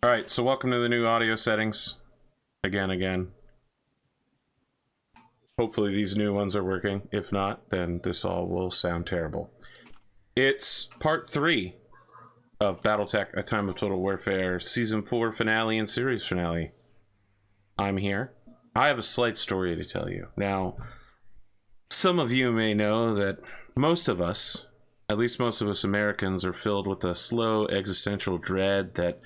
All right, so welcome to the new audio settings. Again. Hopefully these new ones are working. If not, then this all will sound terrible. It's part 3 of Battletech, A Time of Total Warfare, Season 4 finale and series finale. I'm here. I have a slight story to tell you. Now, some of you may know that most of us, at least most of us Americans, are filled with a slow existential dread that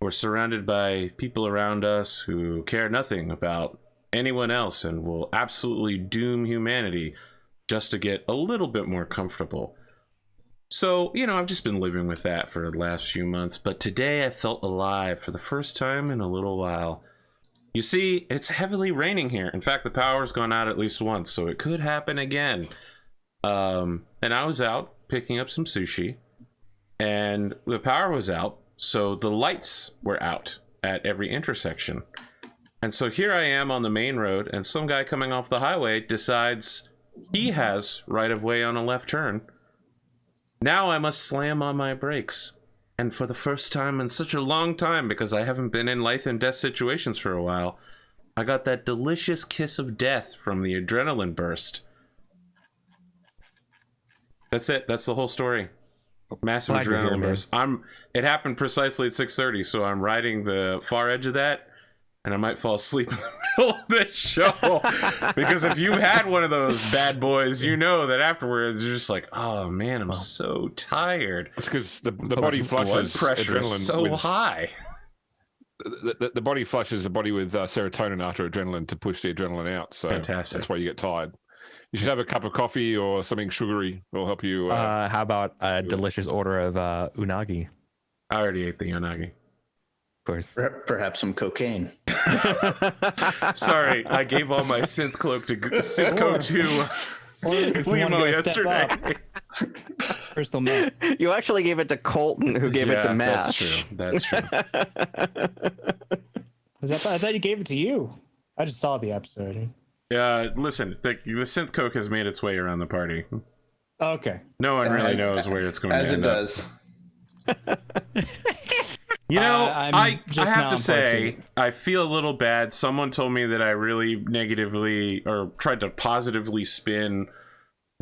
we're surrounded by people around us who care nothing about anyone else and will absolutely doom humanity just to get a little bit more comfortable. So, you know, I've just been living with that for the last few months, but today I felt alive for the first time in a little while. You see, it's heavily raining here. In fact, the power's gone out at least once, so it could happen again. And I was out picking up some sushi, and the power was out. So the lights were out at every intersection. And so here I am on the main road, and some guy coming off the highway decides he has right of way on a left turn. Now I must slam on my brakes. And for the first time in such a long time, because I haven't been in life and death situations for a while, I got that delicious kiss of death from the adrenaline burst. That's it. That's the whole story. Massive adrenaline burst. It happened precisely at 6:30, so I'm riding the far edge of that, and I might fall asleep in the middle of this show. Because if you had one of those bad boys, you know that afterwards you're just like, oh man, I'm so tired. It's because the body flushes blood pressure adrenaline is so high. The body flushes the body with serotonin after adrenaline to push the adrenaline out. So Fantastic. That's why you get tired. You should have a cup of coffee or something sugary. It'll help you. How about a delicious order of unagi? I already ate the unagi. Of course. Perhaps some cocaine. Sorry, I gave all my synth cloak to Limo yesterday. Crystal meth. You actually gave it to Colton, who gave it to Matt. That's true. I thought you gave it to you. I just saw the episode. Listen, the synth coke has made its way around the party. Okay. No one really knows where it's going to end up. As it does. You know, I have to say, partaking. I feel a little bad. Someone told me that I really negatively or tried to positively spin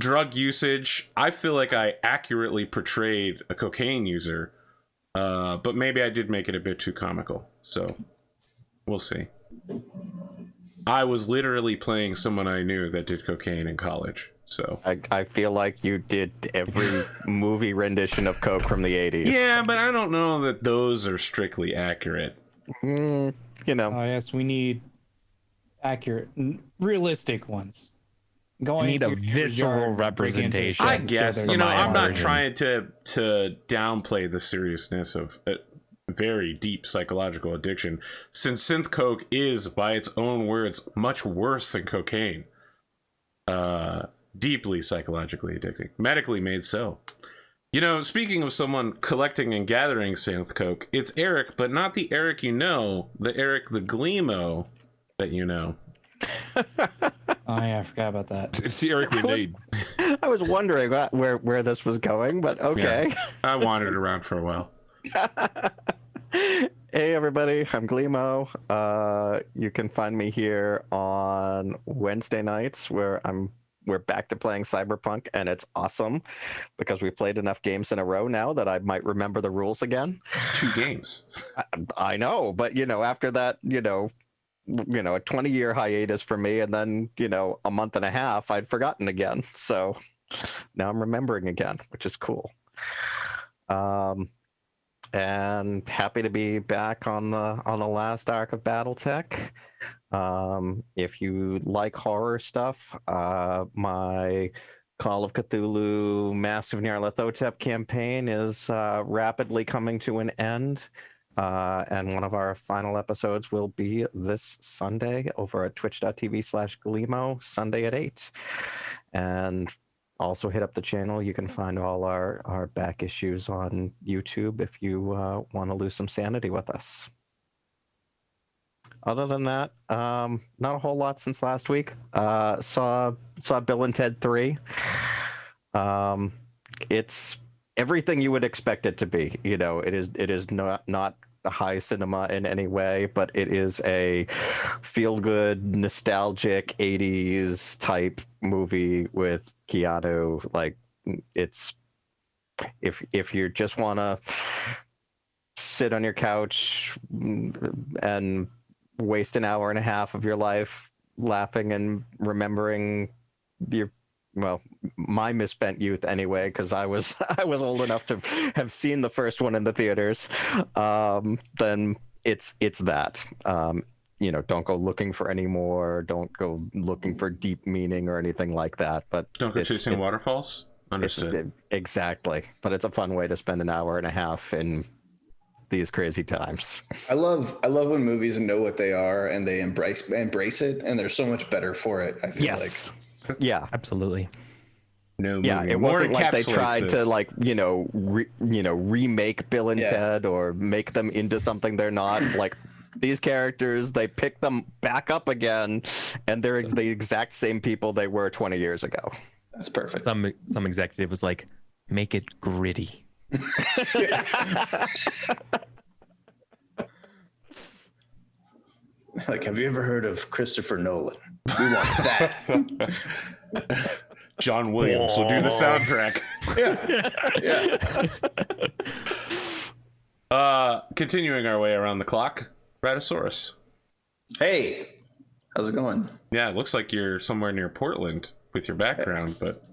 drug usage. I feel like I accurately portrayed a cocaine user, but maybe I did make it a bit too comical. So we'll see. I was literally playing someone I knew that did cocaine in college. So I feel like you did every movie rendition of Coke from the 80s. yeah, but I don't know that those are strictly accurate. You know. Oh yes, we need accurate, realistic ones. I need a visceral representation. I guess, you know, I'm not version. trying to downplay the seriousness of a very deep psychological addiction, since synth coke is, by its own words, much worse than cocaine. Deeply psychologically addicting. Medically made so. You know, speaking of someone collecting and gathering synth coke, it's Eric, but not the Eric you know, the Eric the Gleemo that you know. Oh yeah, I forgot about that. It's the Eric we need. I was wondering where this was going, but okay. Yeah, I wandered around for a while. Hey everybody, I'm Gleemo. You can find me here on Wednesday nights where we're back to playing Cyberpunk, and it's awesome because we played enough games in a row now that I might remember the rules again. It's 2 games. I know, but you know, after that, you know, a 20-year hiatus for me, and then, you know, a month and a half, I'd forgotten again. So now I'm remembering again, which is cool. And happy to be back on the last arc of Battletech. If you like horror stuff, my Call of Cthulhu Massive Nyarlathotep campaign is rapidly coming to an end. And one of our final episodes will be this Sunday over at twitch.tv/Gleemo, Sunday at 8. And also hit up the channel. You can find all our back issues on YouTube if you want to lose some sanity with us. Other than that, not a whole lot since last week. Saw Bill and Ted 3. It's everything you would expect it to be. You know, it is not high cinema in any way, but it is a feel-good, nostalgic 80s type movie with Keanu. Like, it's if you just want to sit on your couch and waste an hour and a half of your life laughing and remembering my misspent youth anyway, because I was old enough to have seen the first one in the theaters, then it's that. Don't go looking for any more, don't go looking for deep meaning or anything like that, but don't go chasing waterfalls. Understood. Exactly, but it's a fun way to spend an hour and a half in these crazy times. I love when movies know what they are and they embrace it, and they're so much better for it. I feel like. Yeah, absolutely. No, yeah, it wasn't like they tried this. to remake Bill and Ted or make them into something they're not. Like, these characters, they pick them back up again, and they're the exact same people they were 20 years ago. That's perfect. Some executive was like, make it gritty. Like, have you ever heard of Christopher Nolan? We want that. John Williams will do the soundtrack. Yeah. Continuing our way around the clock, Raddosaurus. Hey, how's it going? Yeah, it looks like you're somewhere near Portland with your background, but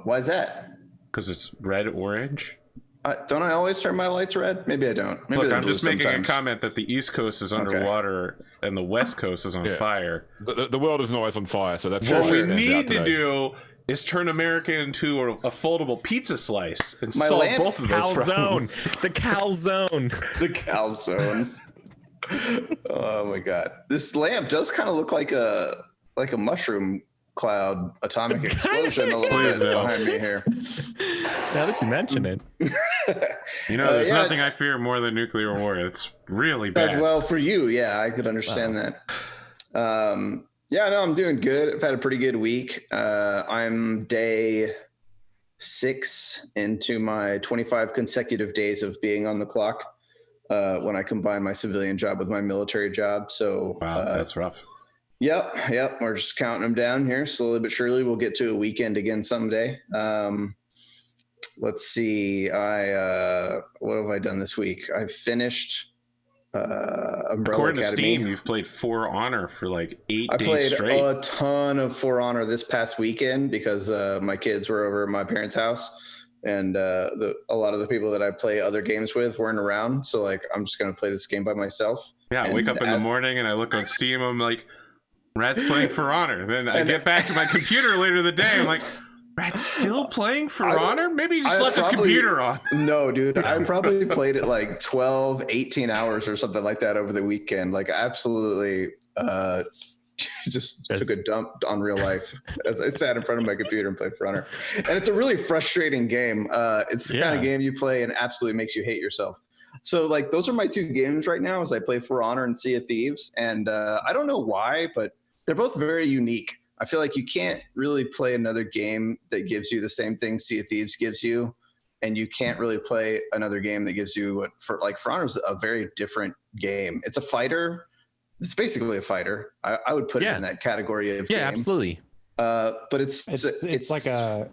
why is that? Because it's red orange. Don't I always turn my lights red? Maybe I don't. Maybe look, I'm just making sometimes. a comment that the East Coast is underwater and the West Coast is on fire. The world isn't always on fire, so that's what we need to do is turn America into a foldable pizza slice and solve both of those problems. The calzone. The calzone. Oh my god, this lamp does kind of look like a mushroom cloud atomic explosion a little bit behind me here. Now that you mention it. There's nothing I fear more than nuclear war. It's really bad. Well, for you, I could understand that. I'm doing good. I've had a pretty good week. I'm day 6 into my 25 consecutive days of being on the clock when I combine my civilian job with my military job. So wow, that's rough. Yep. We're just counting them down here slowly but surely. We'll get to a weekend again someday. Let's see. What have I done this week? I've finished Umbrella According Academy. to Steam, you've played For Honor for like 8 I days straight. played a ton of For Honor this past weekend because my kids were over at my parents' house, and a lot of the people that I play other games with weren't around. So like, I'm just gonna play this game by myself. Yeah, I wake up in the morning and I look on Steam. I'm like, Rad's playing For Honor. Then I get back to my computer later in the day. I'm like, Rad's still playing For Honor? Maybe he just left his computer on. No, dude. I probably played it like 12, 18 hours or something like that over the weekend. Like, absolutely just took a dump on real life as I sat in front of my computer and played For Honor. And it's a really frustrating game. It's the kind of game you play and absolutely makes you hate yourself. So like, those are my 2 games right now as I play For Honor and Sea of Thieves. And I don't know why, but they're both very unique. I feel like you can't really play another game that gives you the same thing Sea of Thieves gives you, and you can't really play another game that gives you what For Honor is a very different game. It's a fighter. It's basically a fighter. I would put it in that category of game. Yeah, absolutely. But it's like a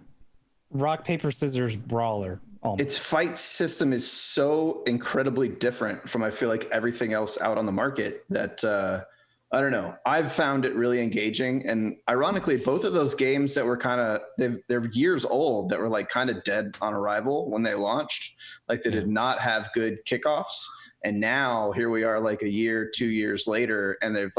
rock paper scissors brawler. Almost. Its fight system is so incredibly different from I feel like everything else out on the market that I don't know. I've found it really engaging, and ironically, both of those games that were they're years old that were like kind of dead on arrival when they launched. Like they did not have good kickoffs, and now here we are, like a year, 2 years later, and they've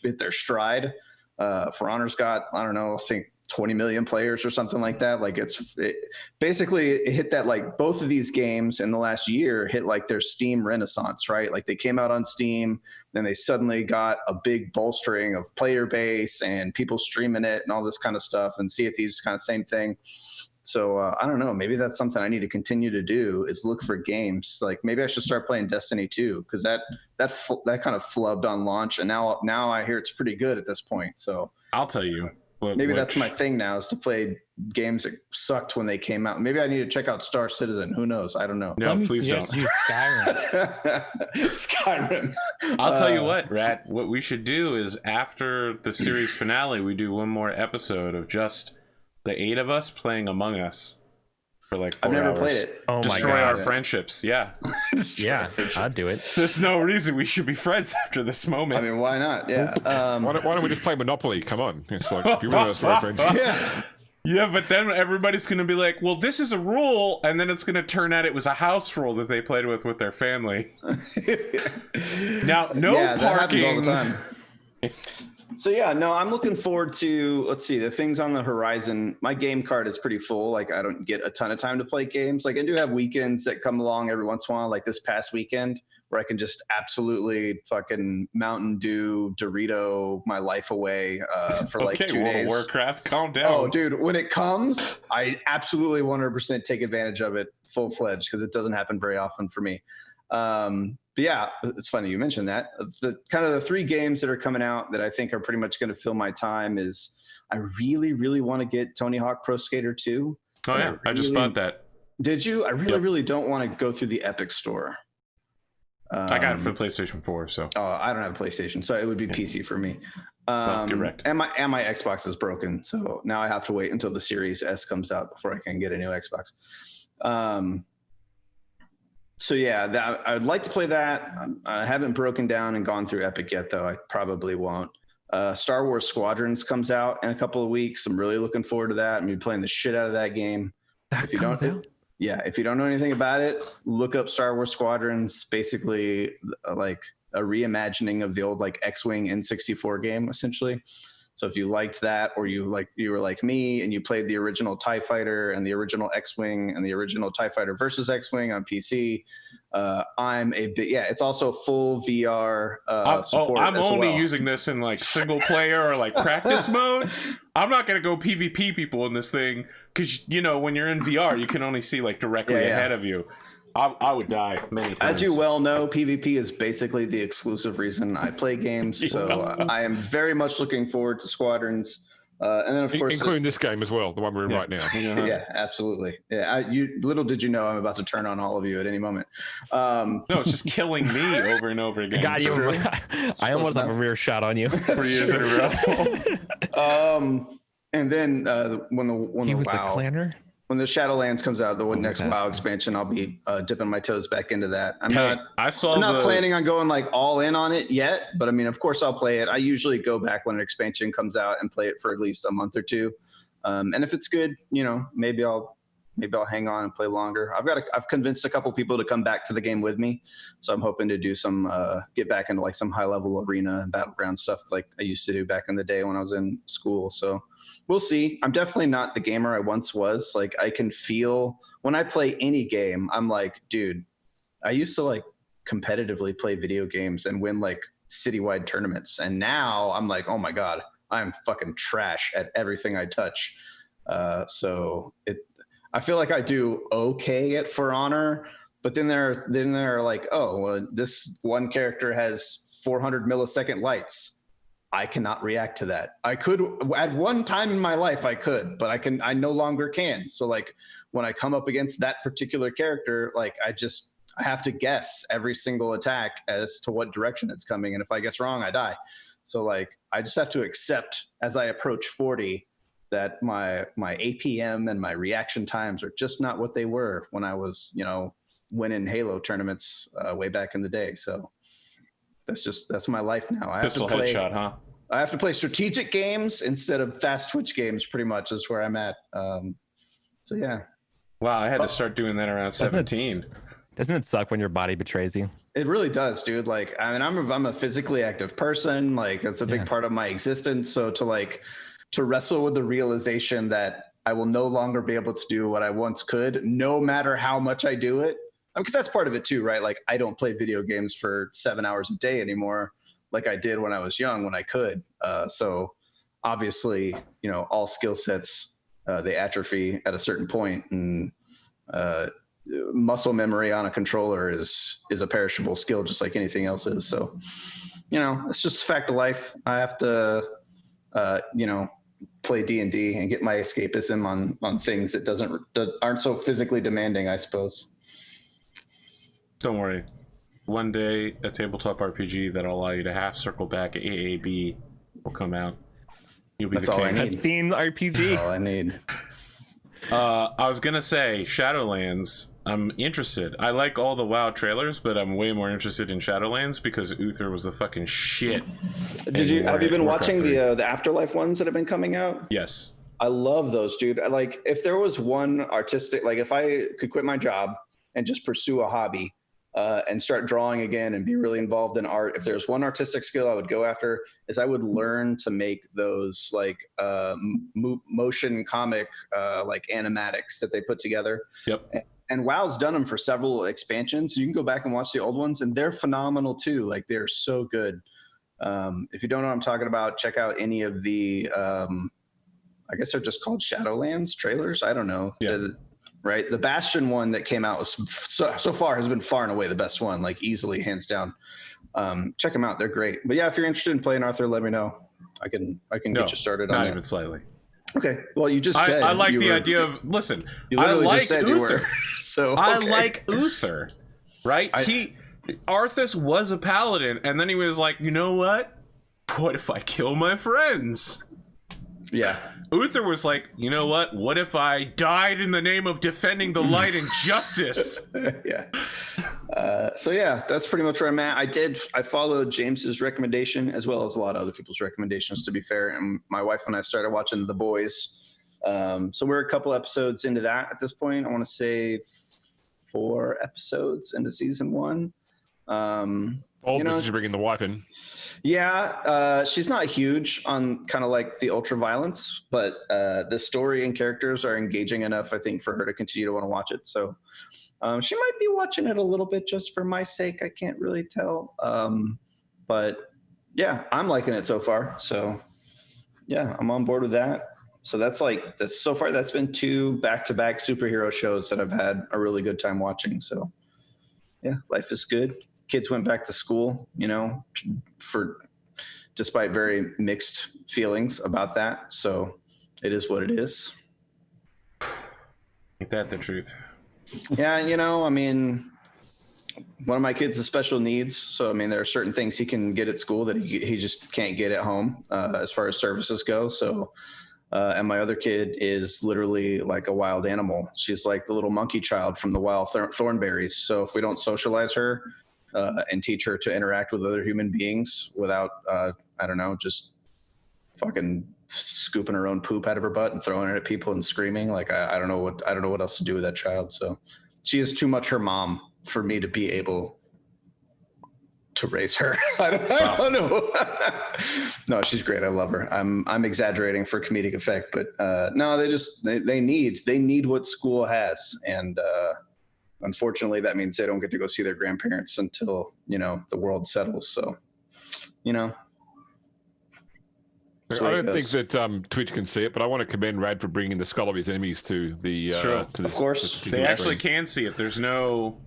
hit their stride. For Honor's got, I don't know, I think 20 million players or something like that. Like it hit that, like both of these games in the last year hit like their Steam renaissance, right? Like they came out on Steam, then they suddenly got a big bolstering of player base and people streaming it and all this kind of stuff. And Sea of Thieves is kind of same thing. So I don't know, maybe that's something I need to continue to do is look for games. Like maybe I should start playing Destiny 2 because that kind of flubbed on launch, and now I hear it's pretty good at this point. So I'll tell you. Maybe that's my thing now, is to play games that sucked when they came out. Maybe I need to check out Star Citizen. Who knows? I don't know. No, Let me please suggest don't. you Skyrim. Skyrim. I'll tell you what, Rat. What we should do is after the series finale, we do one more episode of just the 8 of us playing Among Us for like 4 I've never hours. played it. Oh Destroy my our god. friendships. Yeah. Yeah, I'd do it. There's no reason we should be friends after this moment. I mean, why not? Yeah. Why don't we just play Monopoly? Come on. It's like, if you really want us to be friends. Yeah. Yeah, but then everybody's going to be like, well, this is a rule. And then it's going to turn out it was a house rule that they played with their family. Now, no Yeah, that happens all parking. the time. So yeah, no, I'm looking forward to, let's see, the things on the horizon. My game card is pretty full. Like I don't get a ton of time to play games. Like I do have weekends that come along every once in a while, like this past weekend where I can just absolutely fucking Mountain Dew Dorito my life away for like 2 World days. of Warcraft, calm down. Oh, dude, when it comes, I absolutely 100% take advantage of it full-fledged because it doesn't happen very often for me. But yeah, it's funny you mentioned that. The kind of the 3 games that are coming out that I think are pretty much going to fill my time is I really, really want to get Tony Hawk Pro Skater 2. Oh, yeah. I just bought that. Did you? I really, really don't want to go through the Epic Store. I got it for the PlayStation 4, so. Oh, I don't have a PlayStation, so it would be PC for me. Correct. And my Xbox is broken, so now I have to wait until the Series S comes out before I can get a new Xbox. So yeah, I would like to play that. I haven't broken down and gone through Epic yet, though. I probably won't. Star Wars Squadrons comes out in a couple of weeks. I'm really looking forward to that. I'm gonna be playing the shit out of that game. That comes out? Yeah, if you don't know anything about it, look up Star Wars Squadrons. Basically, like a reimagining of the old like X-Wing N64 game, essentially. So if you liked that, or you were like me and you played the original TIE Fighter and the original X-Wing and the original TIE Fighter versus X-Wing on PC, I'm a bit, yeah, it's also full VR support. I'm as only well. using this in like single player or like practice mode. I'm not going to go PvP people in this thing because, you know, when you're in VR, you can only see like directly ahead of you. I would die many times. As you well know, PvP is basically the exclusive reason I play games. So I am very much looking forward to Squadrons. And then, of course, including this game as well, the one we're in right now. Yeah, absolutely. Yeah, little did you know I'm about to turn on all of you at any moment. No, it's just killing me over and over again. God, I almost have a rear shot on you. 3 years in a row. And then when He the was WoW, a clanner. when the Shadowlands comes out, the next WoW expansion, I'll be dipping my toes back into that. I'm not planning on going like all in on it yet, but I mean, of course, I'll play it. I usually go back when an expansion comes out and play it for at least a month or two. And if it's good, you know, maybe I'll hang on and play longer. I've convinced a couple people to come back to the game with me, so I'm hoping to do some get back into like some high level arena and battleground stuff like I used to do back in the day when I was in school. So we'll see. I'm definitely not the gamer I once was. Like I can feel when I play any game, I'm like, dude, I used to like competitively play video games and win like citywide tournaments, and now I'm like, oh my god, I'm fucking trash at everything I touch. I feel like I do okay at For Honor, but then they're like, oh, well, this one character has 400 millisecond lights. I cannot react to that. I could at one time in my life, I could, but I no longer can. So like when I come up against that particular character, like I have to guess every single attack as to what direction it's coming, and if I guess wrong, I die. So like I just have to accept as I approach 40. That my APM and my reaction times are just not what they were when I was, you know, winning Halo tournaments way back in the day. So that's my life now. I have to play headshot, huh? I have to play strategic games instead of fast twitch games. Pretty much is where I'm at. So yeah. Wow, I had to start doing that around 17. Doesn't it suck when your body betrays you? It really does, dude. Like, I mean, I'm a physically active person. Like, it's a big part of my existence. So to wrestle with the realization that I will no longer be able to do what I once could, no matter how much I do it. Because that's part of it too, right? Like I don't play video games for 7 hours a day anymore, like I did when I was young, when I could. So obviously, you know, all skill sets, they atrophy at a certain point, and muscle memory on a controller is a perishable skill, just like anything else is. So, you know, it's just a fact of life. I have to, you know, play D&D and get my escapism on things that aren't so physically demanding, I suppose. Don't worry. One day, a tabletop RPG that'll allow you to half circle back AAB will come out. You'll be That's the all I king. need. Cutscene RPG. All I need. I was gonna say Shadowlands. I'm interested. I like all the WoW trailers, but I'm way more interested in Shadowlands because Uther was the fucking shit. Have you been watching the Afterlife ones that have been coming out? Yes. I love those, dude. Like, if there was one artistic, like if I could quit my job and just pursue a hobby and start drawing again and be really involved in art, if there's one artistic skill I would go after, is I would learn to make those like motion comic like animatics that they put together. Yep. And WoW's done them for several expansions. You can go back and watch the old ones, and they're phenomenal too. Like, they're so good. If you don't know what I'm talking about, check out any of the, I guess they're just called Shadowlands trailers. I don't know. Yeah. Right. The Bastion one that came out was so far has been far and away the best one, like easily, hands down. Check them out. They're great. But yeah, if you're interested in playing Arthur, let me know. I can get you started on not that. even slightly. Okay. Well, you just said I like the idea of listen. You I literally like just said Uther. you were. So okay. I like Uther, right? Arthas was a paladin, and then he was like, you know what? What if I kill my friends? Yeah. Uther was like, you know what? What if I died in the name of defending the light and justice? Yeah. So yeah, that's pretty much where I'm at. I followed James's recommendation as well as a lot of other people's recommendations, to be fair. And my wife and I started watching The Boys. So we're a couple episodes into that at this point. I want to say 4 episodes into season 1. This is bringing the wife in. Yeah, she's not huge on kind of like the ultra violence, but the story and characters are engaging enough, I think, for her to continue to want to watch it. So she might be watching it a little bit just for my sake. I can't really tell. But yeah, I'm liking it so far. So yeah, I'm on board with that. So so far that's been 2 back-to-back superhero shows that I've had a really good time watching. So yeah, life is good. Kids went back to school, despite very mixed feelings about that. So it is what it is. Ain't that the truth? Yeah, I mean, one of my kids has special needs. So, I mean, there are certain things he can get at school that he just can't get at home as far as services go. So, and my other kid is literally like a wild animal. She's like the little monkey child from the wild thornberries. So if we don't socialize her, and teach her to interact with other human beings without, I don't know, just fucking scooping her own poop out of her butt and throwing it at people and screaming. Like, I don't know what else to do with that child. So she is too much her mom for me to be able to raise her. I don't know. No, she's great. I love her. I'm exaggerating for comedic effect, but no, they need what school has. And, unfortunately, that means they don't get to go see their grandparents until, the world settles. So, I don't think that Twitch can see it, but I want to commend Rad for bringing the Skull of his enemies to the. Of course, they actually can see it. There's no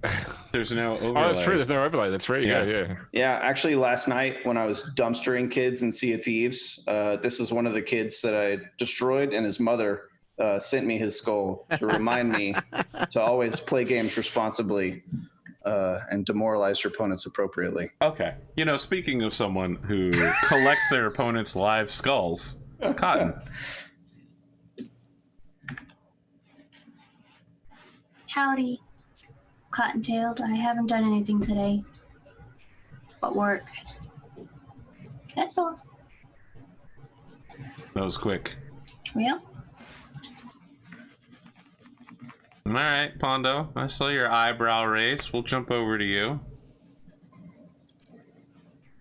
overlay. Oh, that's true. There's no overlay. That's right. Yeah. Yeah. Actually, last night when I was dumpstering kids in Sea of Thieves, this is one of the kids that I destroyed, and his mother sent me his skull to remind me to always play games responsibly and demoralize your opponents appropriately. Okay. Speaking of someone who collects their opponent's live skulls, Cotton. Howdy, Cottontailed. I haven't done anything today but work. That's all. That was quick. Well, all right, Pondo. I saw your eyebrow raise. We'll jump over to you.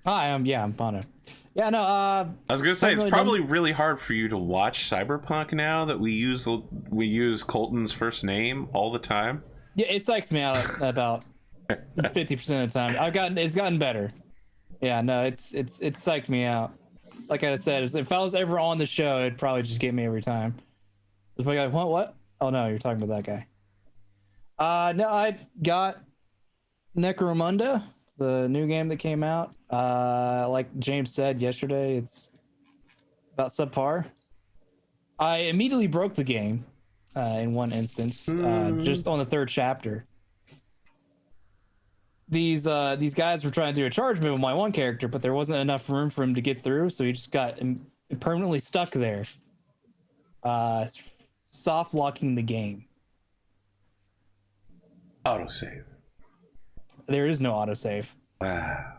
Hi, I'm Pondo. Yeah, no. I was gonna say it's really probably really hard for you to watch Cyberpunk now that we use Colton's first name all the time. Yeah, it psychs me out about 50% of the time. It's gotten better. Yeah, no, it's psyched me out. Like I said, if I was ever on the show, it'd probably just get me every time. It's like, what? Oh no, you're talking about that guy. No, I got Necromunda, the new game that came out. Like James said yesterday, it's about subpar. I immediately broke the game in one instance, just on the 3rd chapter. These guys were trying to do a charge move with my one character, but there wasn't enough room for him to get through, so he just got permanently stuck there. Soft locking the game. Autosave. There is no autosave. Wow.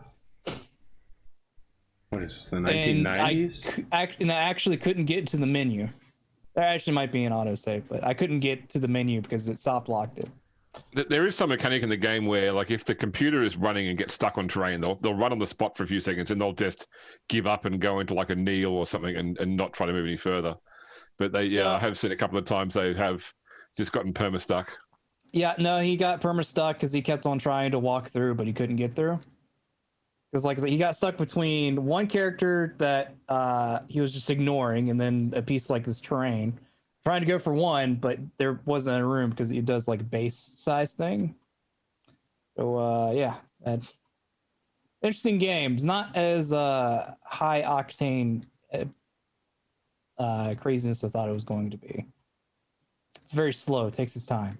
What is this, the 1990s? And I actually couldn't get to the menu. There actually might be an autosave, but I couldn't get to the menu because it soft locked it. There is some mechanic in the game where, like, if the computer is running and gets stuck on terrain, they'll run on the spot for a few seconds and they'll just give up and go into like a kneel or something and not try to move any further. But I have seen a couple of times they have just gotten perma stuck. Yeah, no, he got perma stuck because he kept on trying to walk through, but he couldn't get through. Because, like I said, he got stuck between one character that he was just ignoring, and then a piece like this terrain, trying to go for one, but there wasn't a room because it does like a base size thing. So yeah, interesting games. Not as high octane craziness I thought it was going to be. It's very slow. It takes its time,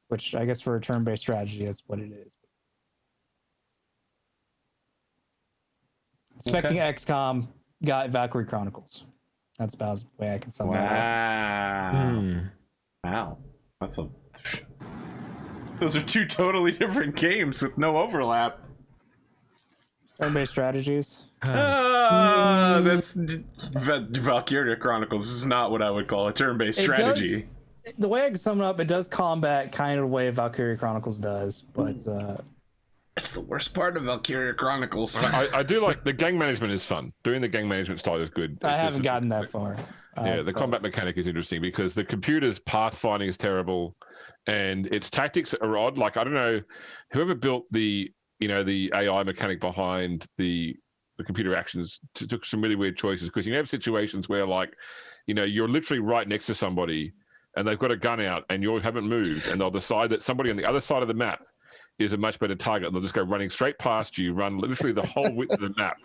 which I guess for a turn-based strategy, that's what it is. Expecting XCOM, got Valkyrie Chronicles. That's about the way I can sum that up. Wow. Those are two totally different games with no overlap. Turn-based strategies. That's Valkyria Chronicles. This is not what I would call a turn-based strategy. The way I can sum it up, it does combat kind of the way Valkyria Chronicles does, but it's the worst part of Valkyria Chronicles. I do like the gang management is fun. Doing the gang management style is good. I haven't gotten that far. Yeah, the combat mechanic is interesting because the computer's pathfinding is terrible, and its tactics are odd. Like, I don't know, whoever built the AI mechanic behind the computer actions took some really weird choices, because you have situations where, like, you're literally right next to somebody and they've got a gun out and you haven't moved, and they'll decide that somebody on the other side of the map is a much better target. They'll just go running straight past you, run literally the whole width of the map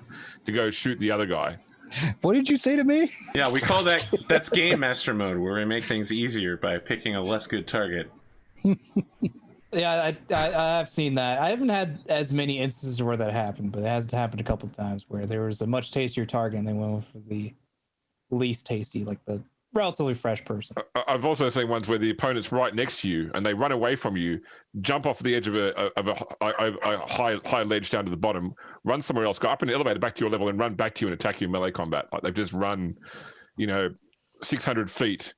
to go shoot the other guy. What did you say to me? Yeah, we call that's game master mode, where we make things easier by picking a less good target. Yeah, I've seen that. I haven't had as many instances where that happened, but it has happened a couple of times where there was a much tastier target and they went for the least tasty, like the relatively fresh person. I've also seen ones where the opponent's right next to you and they run away from you, jump off the edge of a high ledge down to the bottom, run somewhere else, go up in an elevator back to your level, and run back to you and attack you in melee combat. Like, they've just run, 600 feet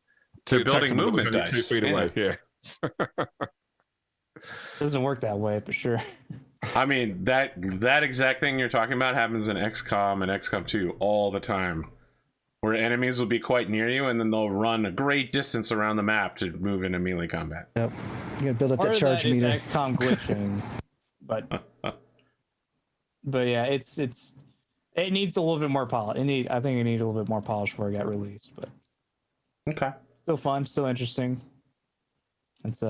to They're building movement only dice. 2 feet away. Yeah. Doesn't work that way, but sure. I mean, that exact thing you're talking about happens in XCOM and XCOM 2 all the time, where enemies will be quite near you and then they'll run a great distance around the map to move into melee combat. Yep. You gotta build up that charge meter. meter. XCOM glitching, but yeah, it needs a little bit more polish. I think it needed a little bit more polish before it got released, but okay, still fun, still interesting. It's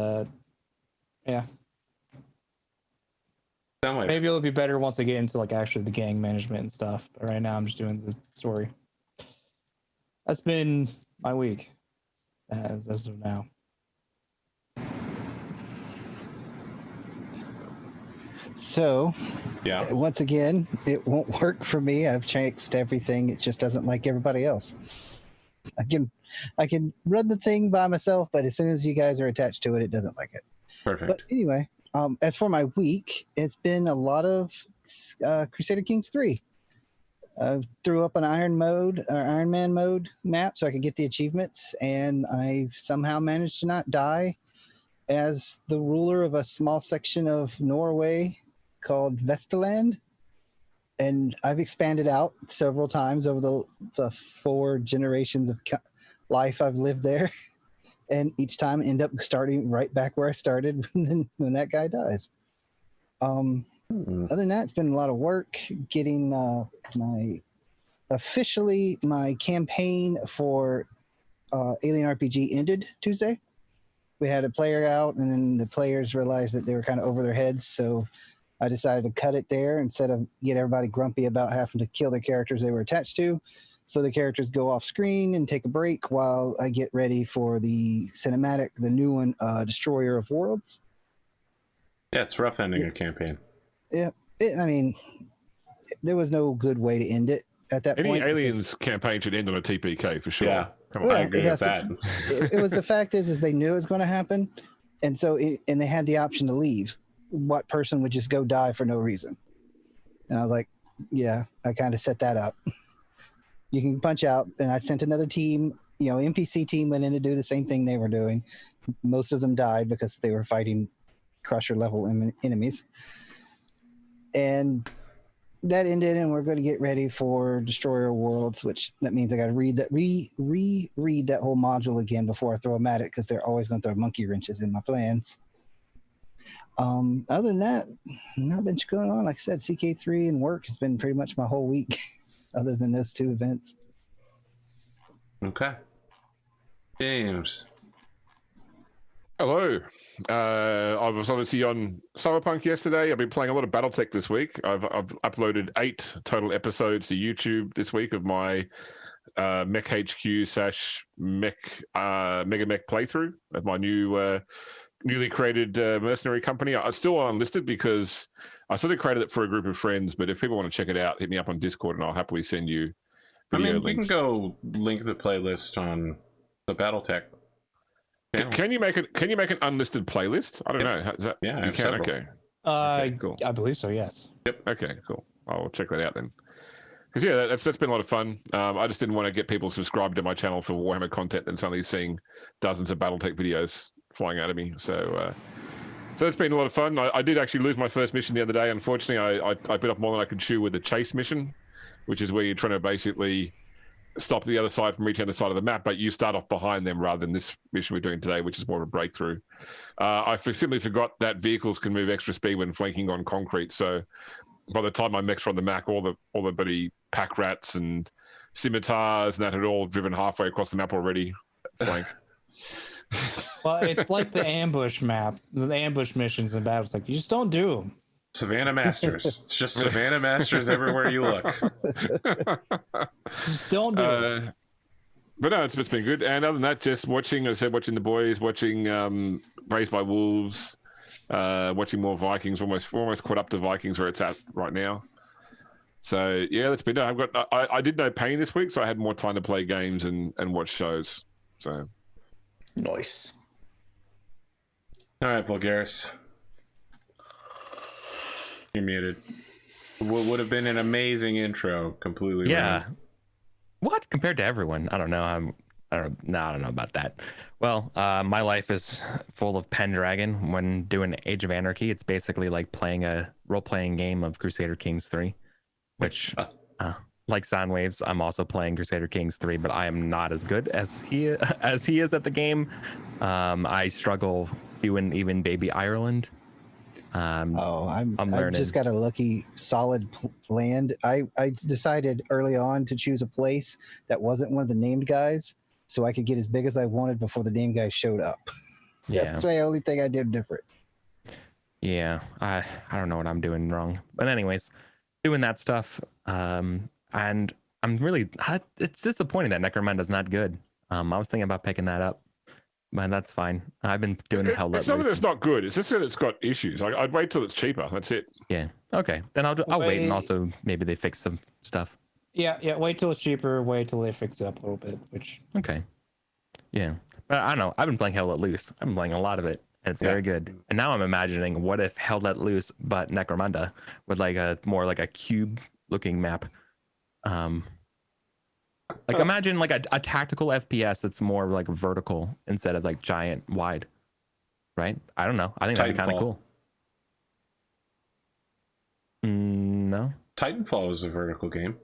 yeah. Maybe it'll be better once I get into like actually the gang management and stuff. But right now I'm just doing the story. That's been my week as of now. So, yeah. Once again, it won't work for me. I've changed everything. It just doesn't like everybody else. I can run the thing by myself, but as soon as you guys are attached to it, it doesn't like it. Perfect. But anyway, as for my week, it's been a lot of Crusader Kings 3. I threw up an Iron Man mode map so I could get the achievements, and I somehow managed to not die as the ruler of a small section of Norway called Vestland. And I've expanded out several times over the 4 generations of life I've lived there. And each time I end up starting right back where I started when that guy dies. Other than that, it's been a lot of work getting my campaign for Alien RPG ended Tuesday. We had a player out, and then the players realized that they were kind of over their heads, so I decided to cut it there instead of get everybody grumpy about having to kill the characters they were attached to. So the characters go off screen and take a break while I get ready for the cinematic, the new one, Destroyer of Worlds. Yeah, it's rough ending a campaign. Yeah, I mean, there was no good way to end it at that Any point. Aliens campaign should end on a TPK for sure. Yeah, Come on. I agree with that. It was the fact is they knew it was going to happen, and so and they had the option to leave. What person would just go die for no reason? And I was like, yeah, I kind of set that up. You can punch out, and I sent another team. NPC team went in to do the same thing they were doing. Most of them died because they were fighting Crusher level enemies, and that ended, and we're going to get ready for Destroyer Worlds, which that means I got to read that reread that whole module again before I throw them at it, because they're always going to throw monkey wrenches in my plans. Other than that, not much going on. Like I said, CK3 and work has been pretty much my whole week, other than those 2 events. Okay. James. Hello. I was obviously on Cyberpunk yesterday. I've been playing a lot of Battletech this week. I've uploaded 8 total episodes to YouTube this week of my Mech HQ / Mech Mega Mech playthrough of my newly created mercenary company. It's still unlisted because I sort of created it for a group of friends, but if people want to check it out, hit me up on Discord and I'll happily send you video links. You can go link the playlist on the Battletech. Can you make an unlisted playlist? I don't know. Is that, yeah, you can. Okay. Okay, cool. I believe so. Yes. Yep. Okay, cool. I'll check that out then. Because yeah, that's been a lot of fun. I just didn't want to get people subscribed to my channel for Warhammer content and suddenly seeing dozens of Battletech videos flying out of me. So that's been a lot of fun. I did actually lose my first mission the other day. Unfortunately, I bit off more than I could chew with the chase mission, which is where you're trying to basically stop the other side from reaching the other side of the map, but you start off behind them rather than this mission we're doing today, which is more of a breakthrough. I simply forgot that vehicles can move extra speed when flanking on concrete. So by the time my mechs were on the map, all the bloody pack rats and scimitars and that had all driven halfway across the map already. Flank. Well, it's like the ambush map, the ambush missions in battles. Like, you just don't do them. Savannah Masters. It's just Savannah Masters everywhere you look. Just don't do it. But no, it's been good. And other than that, just watching, as I said, watching the boys, watching Raised by Wolves, watching more Vikings. Almost caught up to Vikings where it's at right now. So yeah, that's been done. I did no pain this week, so I had more time to play games and watch shows. So Nice. All right, Vulgaris. You're muted. What would have been an amazing intro, completely. Yeah. wrong. What compared to everyone? I don't know. I don't know about that. Well, my life is full of Pendragon. When doing Age of Anarchy, it's basically like playing a role-playing game of Crusader Kings 3, which, like Soundwaves, I'm also playing Crusader Kings 3, but I am not as good as he is at the game. I struggle doing even Baby Ireland. I'm learning. I've just got a lucky solid land. I decided early on to choose a place that wasn't one of the named guys, so I could get as big as I wanted before the named guys showed up. Yeah. That's the only thing I did different. Yeah, I don't know what I'm doing wrong, but anyways, doing that stuff. And I'm really, it's disappointing that Necromunda's not good. I was thinking about picking that up, but that's fine. I've been doing Hell Let It's not Loose. that it's not good. It's just that it's got issues. I'd wait till it's cheaper. That's it. Yeah. Okay. Then I'll wait, and also maybe they fix some stuff. Yeah. Wait till it's cheaper. Wait till they fix it up a little bit. Which Okay. Yeah. But I don't know. I've been playing Hell Let Loose. I've been playing a lot of it, and it's very good. And now I'm imagining, what if Hell Let Loose but Necromunda with like a more like a cube looking map. Like imagine like a tactical FPS that's more like vertical instead of like giant wide, right? I don't know. I think that'd be kind of cool. No. Titanfall is a vertical game.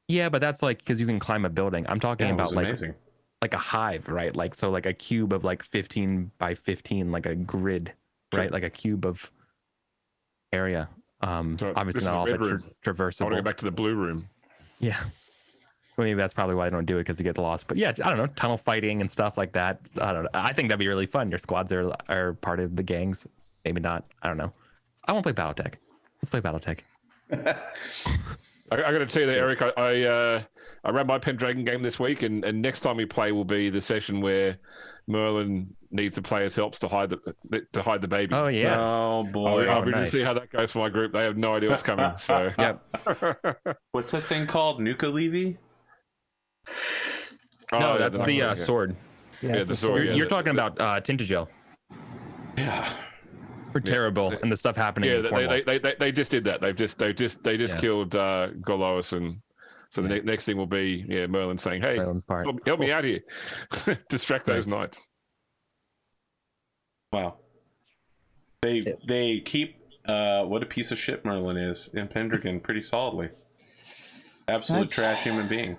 Yeah, but that's like because you can climb a building. I'm talking about like amazing. Like a hive, right? Like so like a cube of like 15 by 15, like a grid, right? Like a cube of area. So Obviously not all of it traversable. I want to go back to the blue room. Yeah. Well, maybe that's probably why I don't do it, because you get lost. But yeah, I don't know, tunnel fighting and stuff like that. I don't know. I think that'd be really fun. Your squads are part of the gangs. Maybe not. I don't know. I won't play Battletech. Let's play Battletech. I got to tell you that, Eric. I ran my Pendragon game this week, and next time we play will be the session where Merlin needs the players' helps to hide the baby. Oh yeah. Oh boy. I'll be nice. to see how that goes for my group. They have no idea what's coming. So Yep. What's that thing called? Nuka Levy? No, yeah, that's the sword. Yeah, the sword. You're talking about Tintagel. Yeah. We're terrible, and the stuff happening. Yeah, in Cornwall. they just did that. They just killed Gorlois, and so the next thing will be Merlin saying, "Hey, Merlin's part. help me out here, distract those knights." Wow. They keep what a piece of shit Merlin is in Pendragon pretty solidly. Absolute trash human being.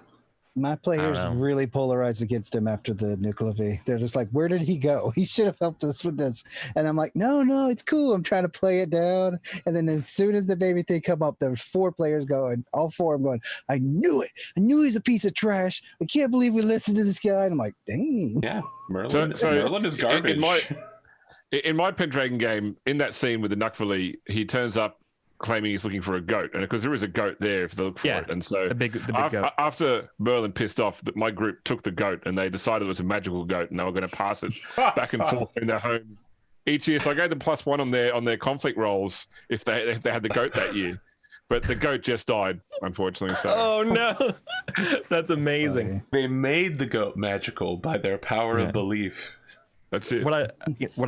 My players know. really polarized against him after the Nuclear V. They're just like, where did he go? He should have helped us with this. And I'm like, no, it's cool. I'm trying to play it down. And then as soon as the baby thing come up, there was 4 players going, all 4 of them going, I knew it. I knew he's a piece of trash. I can't believe we listened to this guy. And I'm like, dang. Yeah, Merlin is garbage. In my Pendragon game, in that scene with the Nukvali, he turns up claiming he's looking for a goat, and because there is a goat there if they look for it, and so the big goat. After Merlin pissed off, that my group took the goat and they decided it was a magical goat and they were going to pass it back and forth in their homes each year. So I gave them +1 on their conflict rolls if they had the goat that year, but the goat just died, unfortunately. So Oh no, that's amazing. They made the goat magical by their power of belief. that's it. What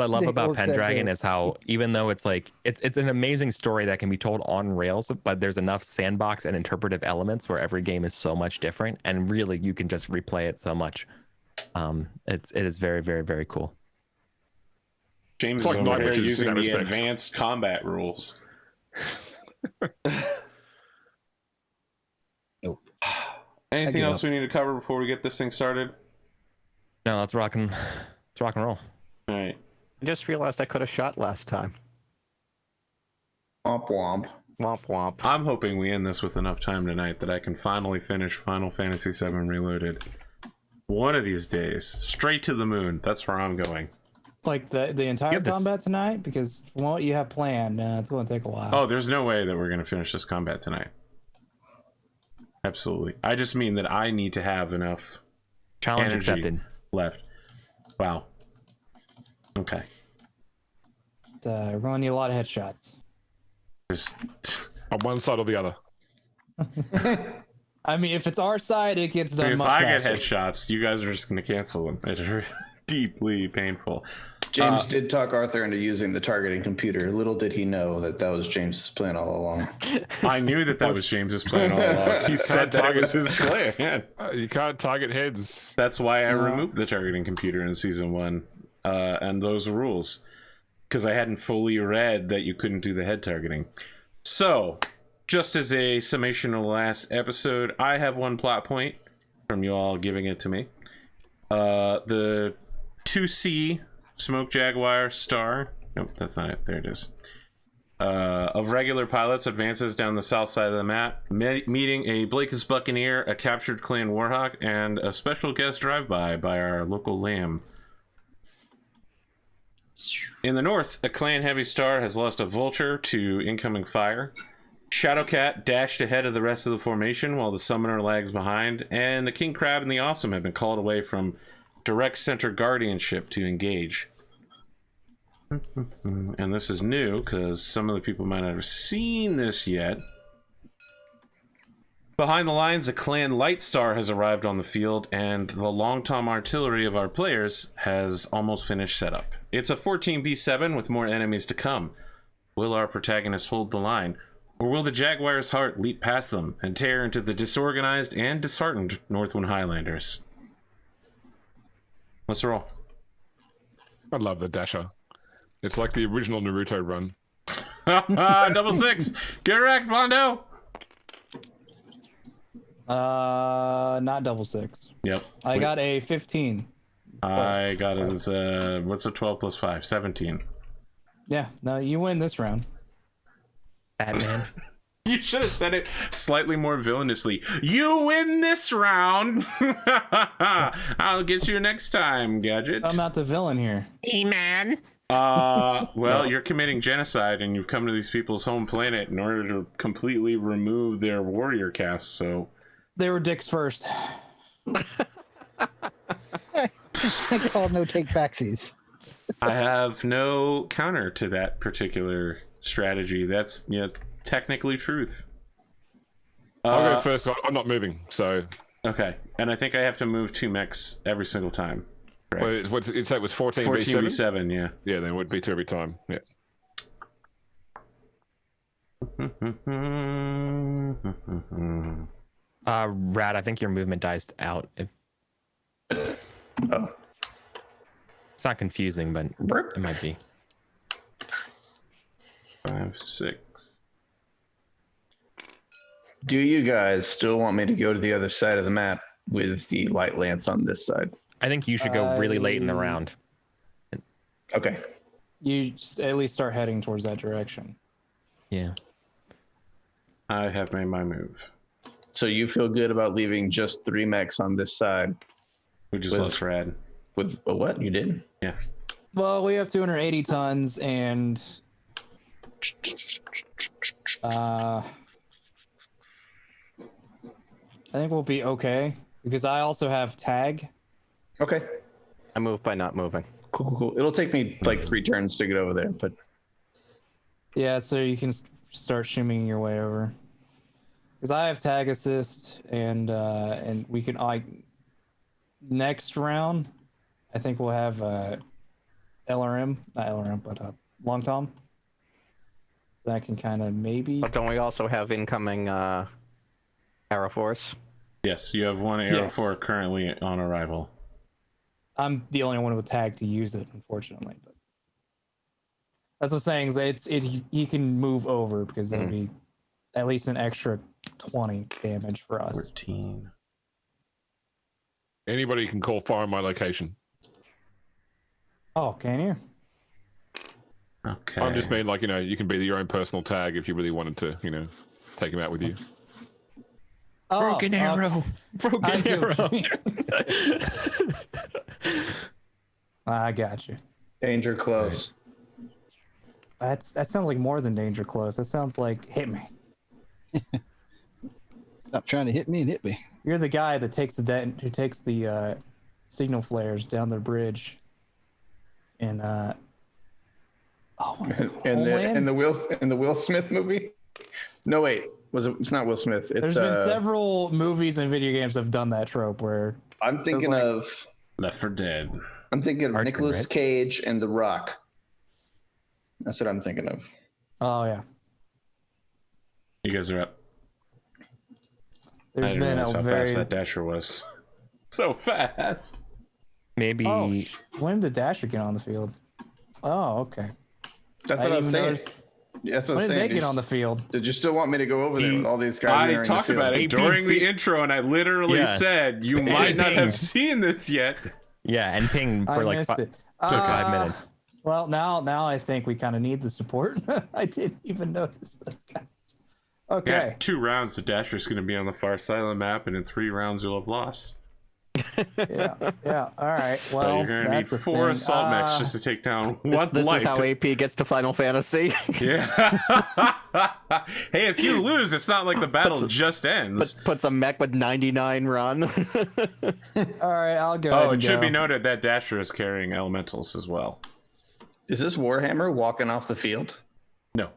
I love They about worked that Pendragon in. is how, even though it's like it's an amazing story that can be told on rails, but there's enough sandbox and interpretive elements where every game is so much different, and really you can just replay it so much. It is very, very, very cool. James It's like is over Night here Witches in using that the respect. advanced combat rules. Nope. Anything give else we need to cover before we get this thing started? No, let's rock and roll. All right. I just realized I could have shot last time. Womp womp. Womp womp. I'm hoping we end this with enough time tonight that I can finally finish Final Fantasy VII Reloaded. One of these days, straight to the moon. That's where I'm going. Like the entire Give this- combat tonight, because from what you have planned, it's going to take a while. Oh, there's no way that we're going to finish this combat tonight. Absolutely. I just mean that I need to have enough Challenge energy accepted. left. Wow. Okay. We're going to need a lot of headshots. Just On one side or the other. I mean, if it's our side, it gets done if much I faster. get headshots, you guys are just going to cancel them. It's deeply painful. James did talk Arthur into using the targeting computer. Little did he know that was James's plan all along. I knew that was James's plan all along. He said that it was his plan. You can't target heads. That's why I removed the targeting computer in season 1 and those rules, because I hadn't fully read that you couldn't do the head targeting. So, just as a summation of the last episode, I have one plot point from you all giving it to me. The 2C Smoke Jaguar Star. Nope, that's not it. There it is. Of regular pilots advances down the south side of the map, meeting a Blake's Buccaneer, a captured clan Warhawk, and a special guest drive-by by our local lamb. In the north, a clan heavy star has lost a vulture to incoming fire. Shadowcat dashed ahead of the rest of the formation while the summoner lags behind, and the King Crab and the Awesome have been called away from direct center guardianship to engage. And this is new because some of the people might not have seen this yet. Behind the lines, a clan Light Star has arrived on the field, and the Long Tom artillery of our players has almost finished setup. It's a 14v7 with more enemies to come. Will our protagonists hold the line, or will the Jaguar's heart leap past them and tear into the disorganized and disheartened Northwind Highlanders? Let's roll. I love the Dasher. It's like the original Naruto run. Double 6. Get wrecked, Pondo. Not double 6. Yep. I got a 15. I got his, what's a 12 plus 5? 17. Yeah, no, you win this round. Batman. You should have said it slightly more villainously. You win this round. I'll get you next time, Gadget. I'm not the villain here. He-Man. Well, you're committing genocide, and you've come to these people's home planet in order to completely remove their warrior caste. So They were dicks first. I call no take backsies. I have no counter to that particular strategy. That's technically truth. I'll go first. I'm not moving, so. Okay, and I think I have to move 2 mechs every single time. Well, it was 14 14v7, yeah. Yeah, then it would be 2 every time. Yeah. Rad, I think your movement dies out. Oh. It's not confusing, but it might be. 5, 6. Do you guys still want me to go to the other side of the map with the light lance on this side? I think you should go really late in the round. Okay. You just at least start heading towards that direction. Yeah. I have made my move. So you feel good about leaving just 3 mechs on this side? Which is With- less rad. With a what? You did? Yeah. Well, we have 280 tons, and I think we'll be okay because I also have tag. Okay. I move by not moving. Cool. It'll take me like 3 turns to get over there, but Yeah, so you can start shimmying your way over. Because I have tag assist, and we can next round. I think we'll have LRM, not LRM, but Long Tom. So that can kind of maybe. But don't we also have incoming Arrow Force? Yes, you have 1 Arrow Yes. 4 currently on arrival. I'm the only one with tag to use it, unfortunately. But that's what I'm saying. Is he can move over because that'll be at least an extra 20 damage for us. 14. Anybody can call fire on my location. Oh, can you? Okay. I'm just mean, like, you can be your own personal tag if you really wanted to, take him out with you. Oh, Broken arrow. I Broken get what arrow. you mean. I got you. danger close. That sounds like more than danger close. That sounds like hit me. Stop trying to hit me and hit me. You're the guy that takes the signal flares down the bridge. And what is it called? In Homeland? the Will Smith movie? No, wait. It's not Will Smith. It's There's been several movies and video games that have done that trope where I'm thinking like- of Left 4 Dead. Archer, Nicolas right? Cage and The Rock. That's what I'm thinking of. oh yeah, You guys are up. I there's didn't been realize a how very fast that dasher was. So fast. Maybe. oh when did Dasher get on the field? Oh okay. That's I what I was didn't saying. even notice- That's what When I'm did saying. they get on the field? Did you still want me to go over there with all these guys? I talked about it during the intro, and I literally Yeah. said, you might not Ping. have seen this yet. Yeah, and ping for I like missed it. took 5 minutes. Well, now I think we kind of need the support. I didn't even notice those guys. Yeah, Okay. 2 rounds, the dasher's going to be on the far side of the map, and in 3 rounds, you'll have lost. Yeah. All right. So Well, you're going to need that's the 4 thing. assault mechs just to take down one This light. is how AP gets to Final Fantasy. Yeah. Hey, if you lose, it's not like the battle just ends. Puts a mech with 99 run. All right. I'll go. ahead Oh, and it should be go. noted that dasher is carrying elementals as well. Is this Warhammer walking off the field? No.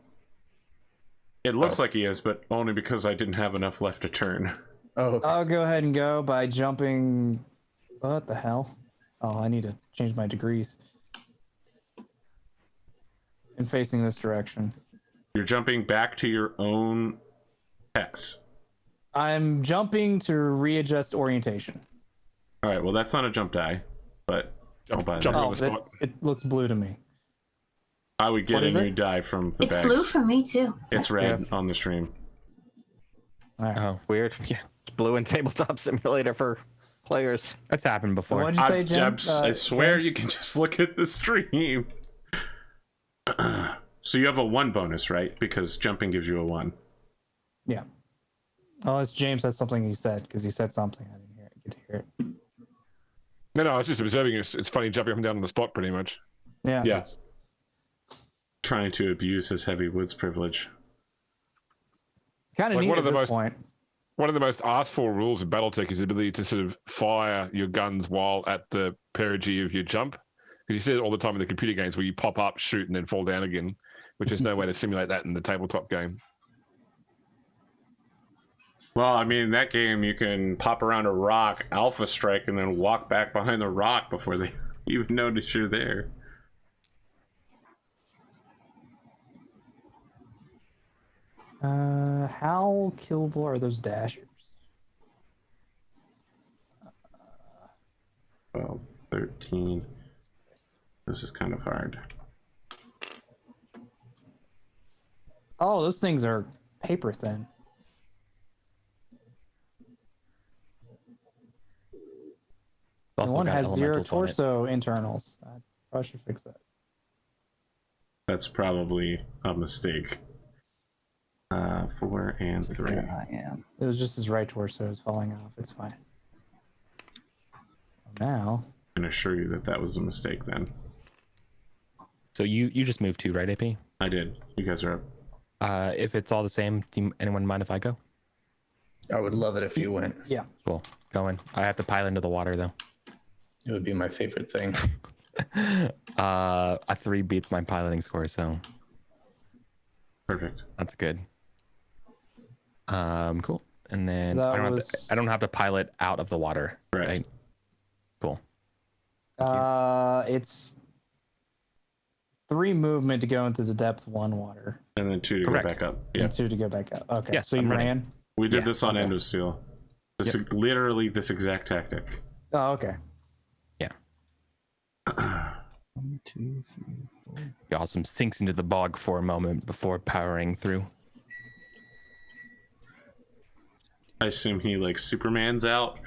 It looks like he is, but only because I didn't have enough left to turn. Oh, okay. I'll go ahead and go by jumping. What the hell? Oh, I need to change my degrees. And facing this direction. You're jumping back to your own hex. I'm jumping to readjust orientation. All right, well, that's not a jump die, but I'll buy Jump that. on Oh, the spot. it looks blue to me. I would get What a is new it? die from the It's bags. blue for me too. It's red on the stream. All right. Oh, Weird. Yeah. It's blue in Tabletop Simulator for players. that's happened before. What'd you say, Jim? I swear James? you can just look at the stream. So you have a 1 bonus, right? Because jumping gives you a 1. Yeah. Oh, it's James. That's something he said because he said something. I didn't hear it. Get to hear it. No, I was just observing. It's funny jumping up and down on the spot, pretty much. Yeah. Yeah. trying to abuse his heavy woods privilege. Kind of Like neat one at of the this most- point. One of the most asked for rules of Battletech is the ability to sort of fire your guns while at the perigee of your jump. Because you see it all the time in the computer games where you pop up, shoot, and then fall down again, which is no way to simulate that in the tabletop game. Well, I mean, in that game, you can pop around a rock, alpha strike, and then walk back behind the rock before they even notice you're there. How killable are those dashers? 12, 13. This is kind of hard. Oh, those things are paper thin. And Also one got has 0 elementals on it. torso internals. I probably should fix that. That's probably a mistake. 4 and 3. There I am. It was just his right torso is falling off. It's fine. Now, I can assure you that that was a mistake then. So you just moved 2, right, AP? I did. You guys are up. If it's all the same, anyone mind if I go? I would love it if you went. yeah. Cool. Going. I have to pile into the water though. It would be my favorite thing. A 3 beats my piloting score, so Perfect. that's good. Cool. And then That I don't have to pilot out of the water. Right. Cool. It's 3 movement to go into the depth 1 water. And then 2 to Correct. go back up. And Yeah. 2 to go back up. Okay. Yes, so you I'm ready. ran. We did Yeah, this on okay. Endosteel. This literally this exact tactic. Oh, okay. One, two, three, four. Be awesome. Sinks into the bog for a moment before powering through. I assume he like Superman's out.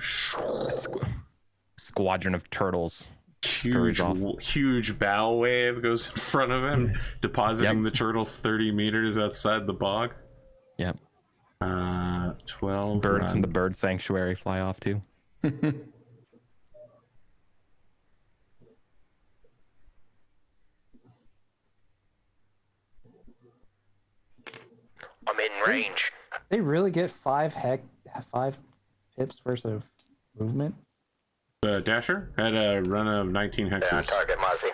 Squadron of turtles Huge, scurries off. huge bow wave goes in front of him, depositing Yep. the turtles 30 meters outside the bog. Yep. 12. Birds from the run. bird sanctuary fly off too. I'm in range. They really get 5 pips versus of movement. Dasher had a run of 19 hexes. Target Mozzie.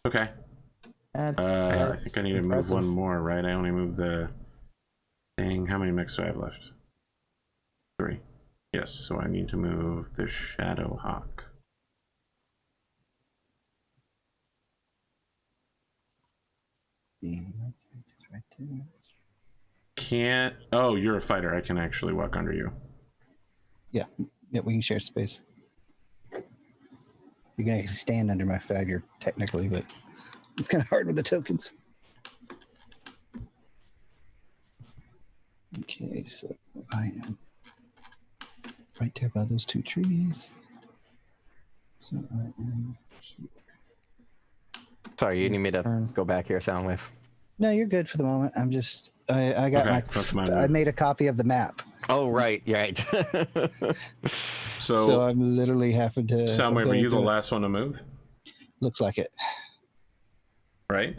Okay. That's, I think I need to move impressive. one more, right? I only moved the thing. How many mechs do I have left? 3. Yes, so I need to move the Shadow Hawk. The character's right there. Can't. Oh, you're a fighter. I can actually walk under you. Yeah, we can share space. You can actually stand under my figure, technically, but it's kind of hard with the tokens. Okay, so I am right there by those 2 trees. So I am here. Sorry, you need me to Turn. go back here, Soundwave. No, you're good for the moment. I'm just I got Okay, that's my I move. made a copy of the map, Oh, right, right. So, so I'm literally having to. Soundwave, go were you the through it. last one to move? Looks like it. Right?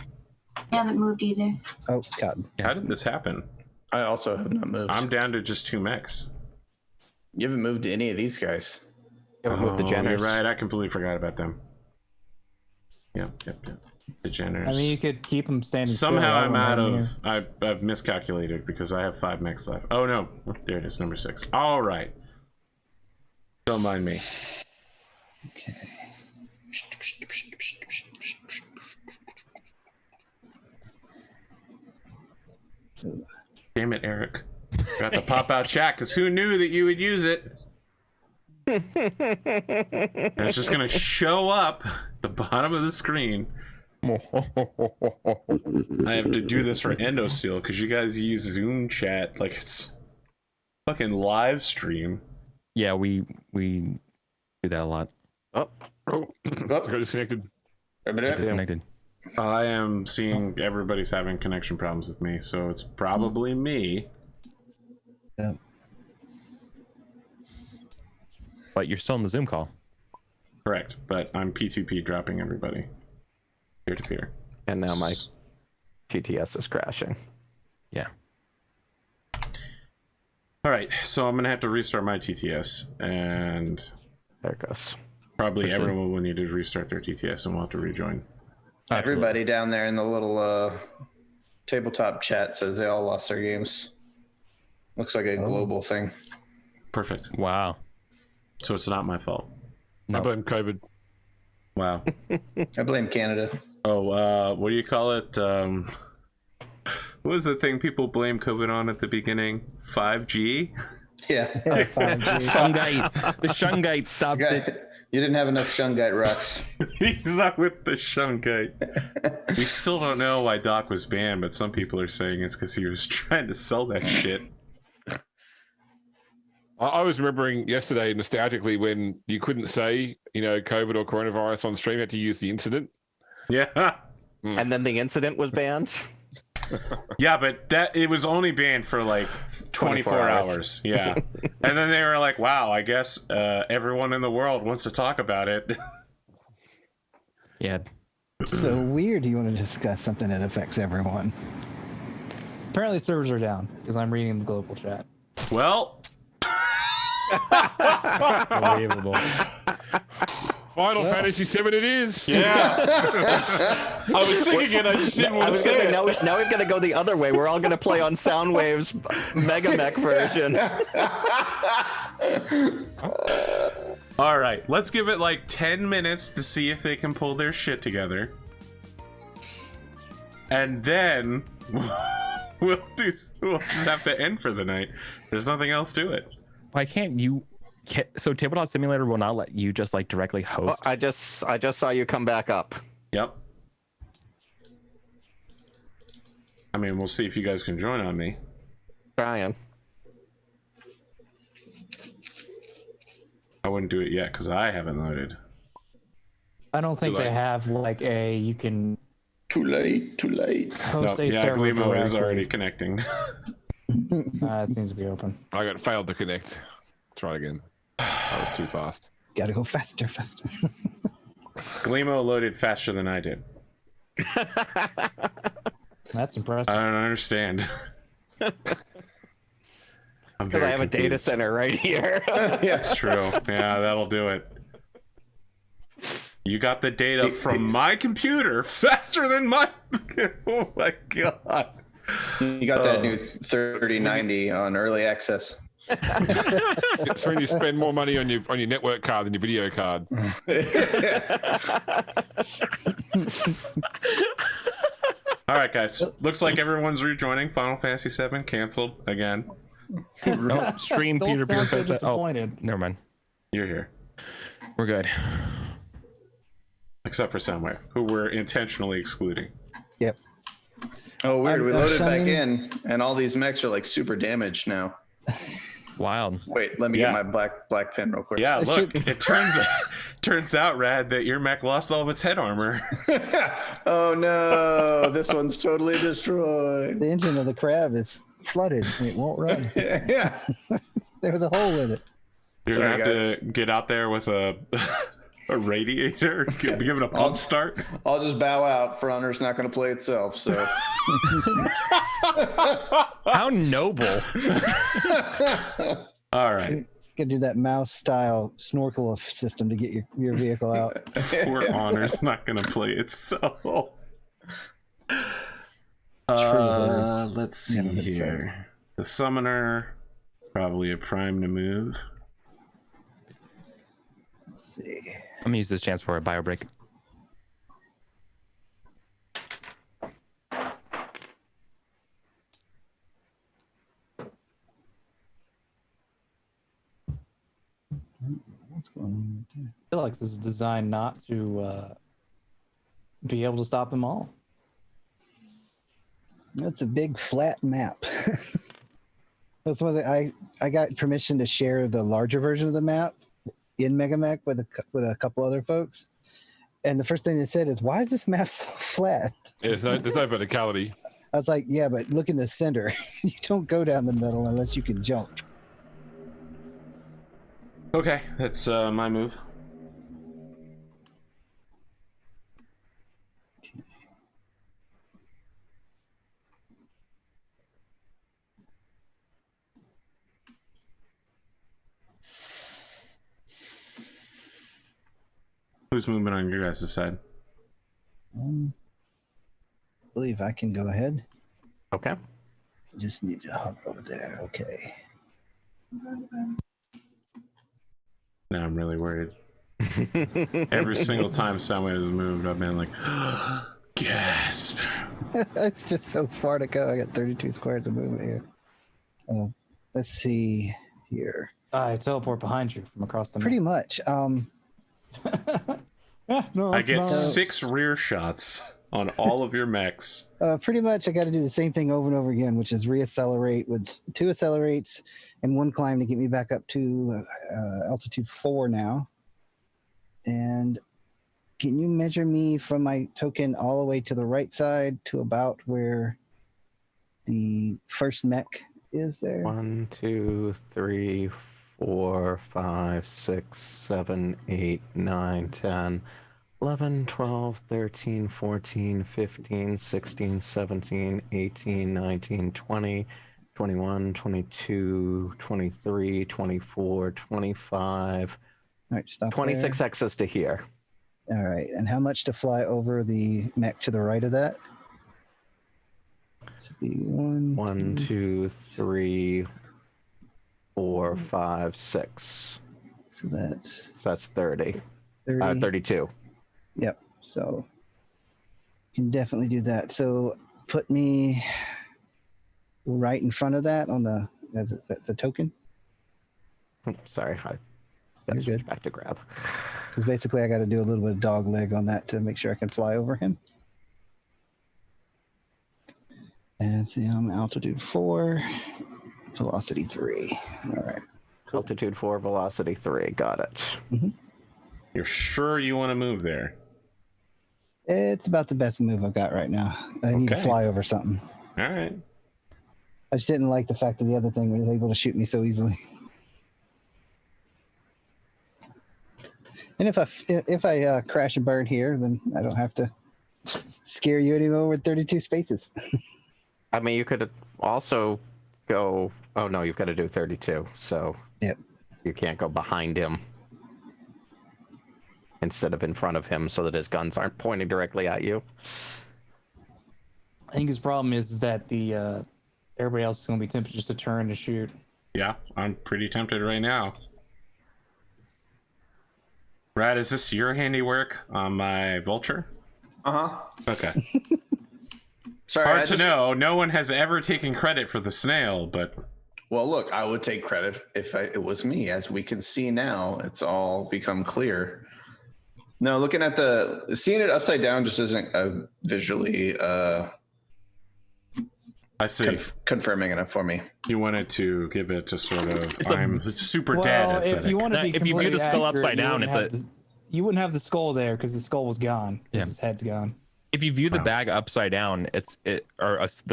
I haven't moved either. Oh, Cotton. How did this happen? I also have not moved. I'm down to just 2 mechs. You haven't moved to any of these guys. You haven't moved the You're Jenners. right. I completely forgot about them. Yep. The Jenners. I mean, you could keep them standing. Somehow still. I'm That out wouldn't of. hurt I've miscalculated because I have 5 mechs left. Oh no, there it is, number 6. All right. Don't mind me. Okay. Damn it, Eric. Got the pop out chat because who knew that you would use it? And it's just gonna show up at the bottom of the screen. I have to do this for Endosteel because you guys use Zoom chat like it's fucking live stream. Yeah, we do that a lot. Oh, got disconnected. Disconnected. I am seeing everybody's having connection problems with me, so it's probably me. Yeah. But you're still in the Zoom call. Correct, but I'm P2P dropping everybody. Peer to peer. And now my TTS is crashing. Yeah. All right, so I'm gonna have to restart my TTS, and There it goes. probably Proceed. everyone will need to restart their TTS, and we'll have to rejoin. Everybody down there in the little tabletop chat says they all lost their games. Looks like a global thing. Perfect. Wow. So it's not my fault. I blame COVID. Wow. I blame Canada. Oh, what do you call it? What was the thing people blame COVID on at the beginning? 5G? Yeah. 5G. Shungite. The Shungite stops it. You didn't have enough Shungite rocks. He's not with the Shungite. We still don't know why Doc was banned, but some people are saying it's because he was trying to sell that shit. I was remembering yesterday nostalgically when you couldn't say, COVID or coronavirus on stream. You had to use the incident. Yeah. And then the incident was banned. Yeah, but it was only banned for like 24 hours. Yeah. And then they were like, wow, I guess everyone in the world wants to talk about it. Yeah. So weird you want to discuss something that affects everyone. Apparently servers are down because I'm reading the global chat. Well, Unbelievable. Final Fantasy VII it is. yeah. I was thinking it, I just didn't I want to was gonna say say, it. now we've got to go the other way. We're all going to play on Soundwave's Mega Mech version. All right, let's give it like 10 minutes to see if they can pull their shit together. And then we'll just have to end for the night. There's nothing else to it. Why can't you? So Tabletop Simulator will not let you just like directly Oh, host. I just saw you come back up. Yep. I mean, we'll see if you guys can join on me. Trying. I wouldn't do it yet because I haven't loaded. I don't think Too they late. have like you can Too late. host No, a yeah, server Glimo is directly. already connecting. It seems to be open. I got failed to connect. Try again. I was too fast. Gotta go faster. Glimo loaded faster than I did. That's impressive. I don't understand. Because I have a data center right here. That's true. Yeah, that'll do it. You got the data from my computer faster than my. Oh my god. You got that new 3090 on early access. It's when you spend more money on your network card than your video card. All right, guys. Looks like everyone's rejoining. Final Fantasy VII canceled again. No, stream Don't Peter sound so Beer. Oh, disappointed. never mind. You're here, We're good. except for Soundwave, who we're intentionally excluding. Yep. Oh, weird. We I'm loaded back shunning- in, and all these mechs are like super damaged now. Wild. Wait, let me Yeah. get my black pen real quick. Yeah, It look. should- It turns out, Rad, that your mech lost all of its head armor. Oh no, this one's totally destroyed. The engine of the crab is flooded. It won't run. Yeah. There was a hole in it. You're Sorry, gonna have to get out there with a radiator, give it a pump start. I'll just bow out. For Honor's not going to play itself, so. How noble. All right. Could do that mouse style snorkel system to get your vehicle out. Poor Honor's not gonna play itself. words. Let's see Yeah, that's here. The summoner, probably a prime to move. Let's see. I'm gonna use this chance for a bio break. What's going on right there? I feel like this is designed not to be able to stop them all. That's a big flat map. That's what I got permission to share the larger version of the map in MegaMech with a couple other folks. And the first thing they said is, "Why is this map so flat?" Yeah, there's no verticality. I was like, "Yeah, but look in the center. You don't go down the middle unless you can jump." Okay, that's my move. who's moving on your guys' side? I believe I can go ahead. Okay. Just need to hop over there. Okay. Now I'm really worried. Every single time Soundwave has moved, I've been like, gasp. It's just so far to go. I got 32 squares of movement here. Let's see here. I teleport behind you from across the Pretty map. much. Yeah, no, I it's get not. 6 rear shots on all of your mechs. Pretty much, I got to do the same thing over and over again, which is reaccelerate with 2 accelerates and 1 climb to get me back up to altitude 4 now. And can you measure me from my token all the way to the right side to about where the first mech is there? 1, 2, 3, 4, 5, 6, 7, 8, 9, 10, 11, 12, 13, 14, 15, 16, 17, 18, 19, 20, 21, 22, 23, 24, 25, All right, stop 26 there. X's to here. All right, and how much to fly over the mech to the right of that? This would be 1, 2, 3, 4, 5, 6. So that's So that's 30. 30. 32. Yep. So can definitely do that. So put me right in front of that on the token. Sorry, I got You're to switch good. back to grab. Because basically I got to do a little bit of dog leg on that to make sure I can fly over him. And see, I'm altitude 4, velocity 3. All right. Altitude 4, velocity 3. Got it. You're sure you want to move there? It's about the best move I've got right now. I need to Okay. fly over something. All right. I just didn't like the fact that the other thing was able to shoot me so easily. And if I crash and burn here, then I don't have to scare you anymore with 32 spaces. I mean, you could also go. Oh no, you've got to do 32. So Yep. you can't go behind him instead of in front of him, so that his guns aren't pointing directly at you. I think his problem is that the everybody else is going to be tempted just to turn and shoot. Yeah, I'm pretty tempted right now. Brad, is this your handiwork on my vulture? Okay. Sorry, Hard to know. No one has ever taken credit for the snail, but Well, look, I would take credit if it was me. As we can see now, it's all become clear. No, looking at seeing it upside down just isn't visually I see. confirming enough for me. You wanted to give it a sort of It's a- I'm super dead aesthetic. if you want to Now, be if you view the completely skull accurate, upside down, it's you wouldn't have the skull there because the skull was gone. 'Cause Yeah. his head's gone. If you view the Wow. bag upside down, the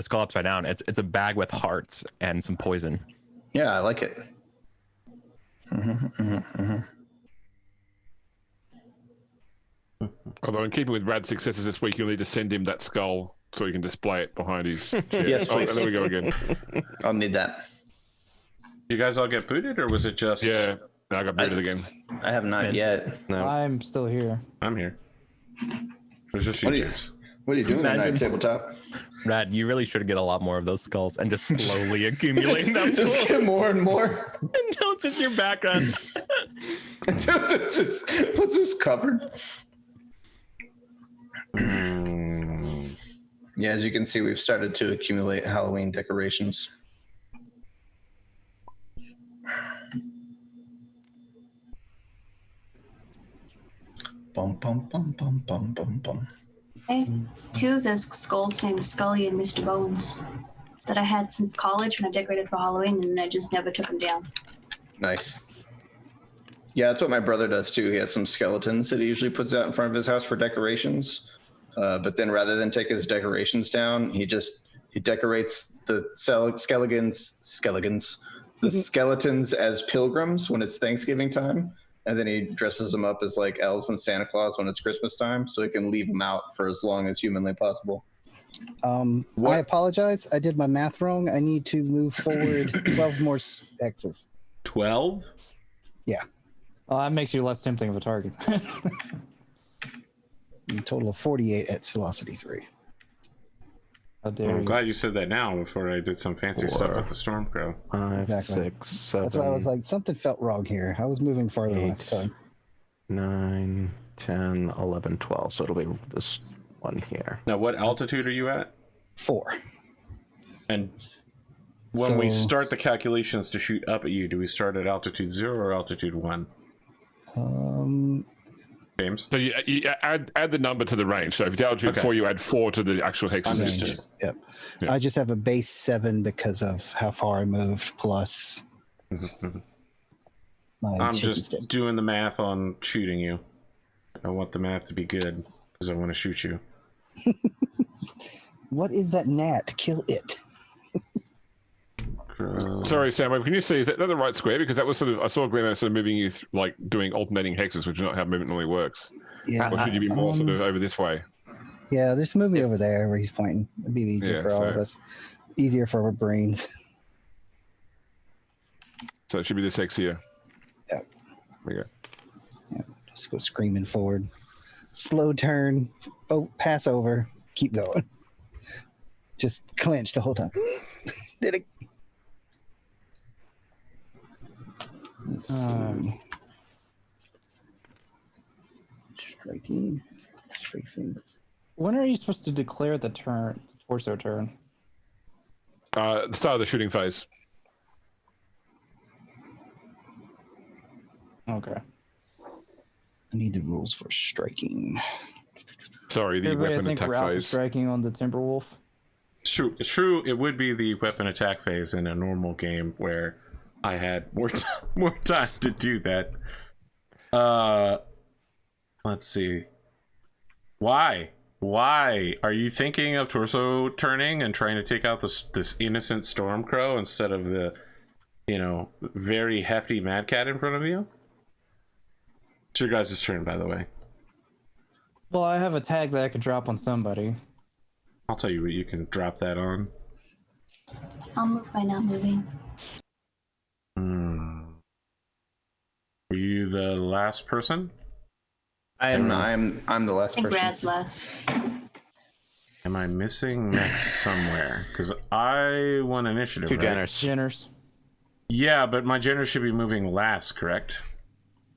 skull upside down. It's a bag with hearts and some poison. Yeah, I like it. Although, in keeping with Brad's successes this week, you'll need to send him that skull so he can display it behind his chair. Yes, please. there we go again. I'll need that. You guys all get booted, or was it just? Yeah, I got booted again. I have not yet. No. I'm still here. I'm here. It was just you, What are you- James. What are you doing Imagine- tonight, tabletop? Rad, you really should get a lot more of those skulls and just slowly accumulate them Just get more and more. until it's just your background. What's this covered? Yeah, as you can see, we've started to accumulate Halloween decorations. Bum bum bum bum bum bum bum. I have 2 of those skulls named Scully and Mr. Bones that I had since college when I decorated for Halloween, and I just never took them down. Nice. Yeah, that's what my brother does too. He has some skeletons that he usually puts out in front of his house for decorations. But then rather than take his decorations down, he decorates the skeletons as pilgrims when it's Thanksgiving time. And then he dresses them up as like elves and Santa Claus when it's Christmas time, so he can leave them out for as long as humanly possible. I apologize. I did my math wrong. I need to move forward 12 more X's. 12? Well, that makes you less tempting of a target. A total of 48 at Velocity 3. How dare I'm you. glad you said that now before I did some fancy stuff with the Stormcrow. 5, Exactly. 6, 7, That's why I was like, something felt wrong here. I was moving farther last 8. time. 9, 10, 11, 12. So it'll be this one here. Now, what altitude are you at? 4. And when we So- start the calculations to shoot up at you, do we start at altitude 0 or altitude 1? James? So you add the number to the range. So if it's altitude Okay. 4, you add 4 to the actual hex. Understood. distance. Yep. Yeah. I just have a base 7 because of how far I moved, plus my I'm shooting just stick. doing the math on shooting you. I want the math to be good because I want to shoot you. What is that gnat? Kill it. Sorry, Sam. Can you see? Is that the right square? Because that was sort of I saw Glenn sort of moving you like doing alternating hexes, which is not how movement normally works. Yeah. Or should you be more sort of over this way? Yeah, just move me over there where he's pointing. It'd be easier Yeah, for all of so- us. Easier for our brains. So it should be this hex here. Yep. There you go. Just go screaming forward. Slow turn. Oh, pass over. Keep going. Just clench the whole time. Did it? Let's see. Striking. Strafing. When are you supposed to declare the turn, torso turn? The start of the shooting phase. Okay. I need the rules for striking. Sorry, the Everybody, I weapon think attack Ralph is phase. striking on the Timberwolf. It's true. It's true. It would be the weapon attack phase in a normal game where I had more time to do that. Let's see. Why are you thinking of torso turning and trying to take out this innocent Stormcrow instead of the, very hefty Mad Cat in front of you? It's your guys' turn, by the way. Well, I have a tag that I could drop on somebody. I'll tell you what you can drop that on. I'll move by not moving. Were you the last person? I'm the I last think person. Brad's last. Am I missing next somewhere? Because I won initiative. Too right? generous. Jenners. Yeah, but my general should be moving last, correct?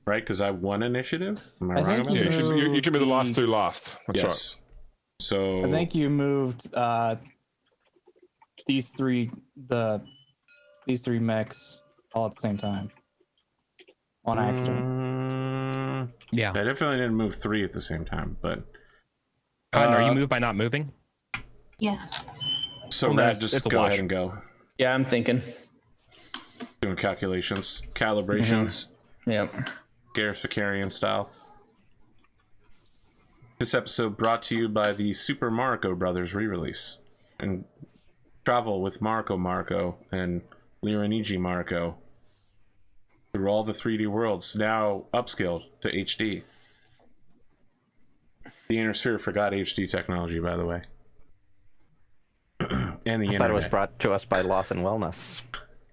Right? Because I won initiative? Am I, I wrong think about Yeah, that? you should be the last the- two last. That's right. Yes. So I think you moved these three mechs all at the same time on accident. Yeah. I definitely didn't move 3 at the same time, but Cotton, are you moved by not moving? Yeah. so Well, Rad, it's just a go wash. ahead and go. Yeah, I'm thinking. Doing calculations, calibrations, Yep. Gareth Vicarian style. This episode brought to you by the Super Marco Brothers re-release. And travel with Marco and Liraniji Marco through all the 3D worlds, now upscaled to HD. The Inner Sphere forgot HD technology, by the way. And the I thought it was internet. brought to us by Loss and Wellness.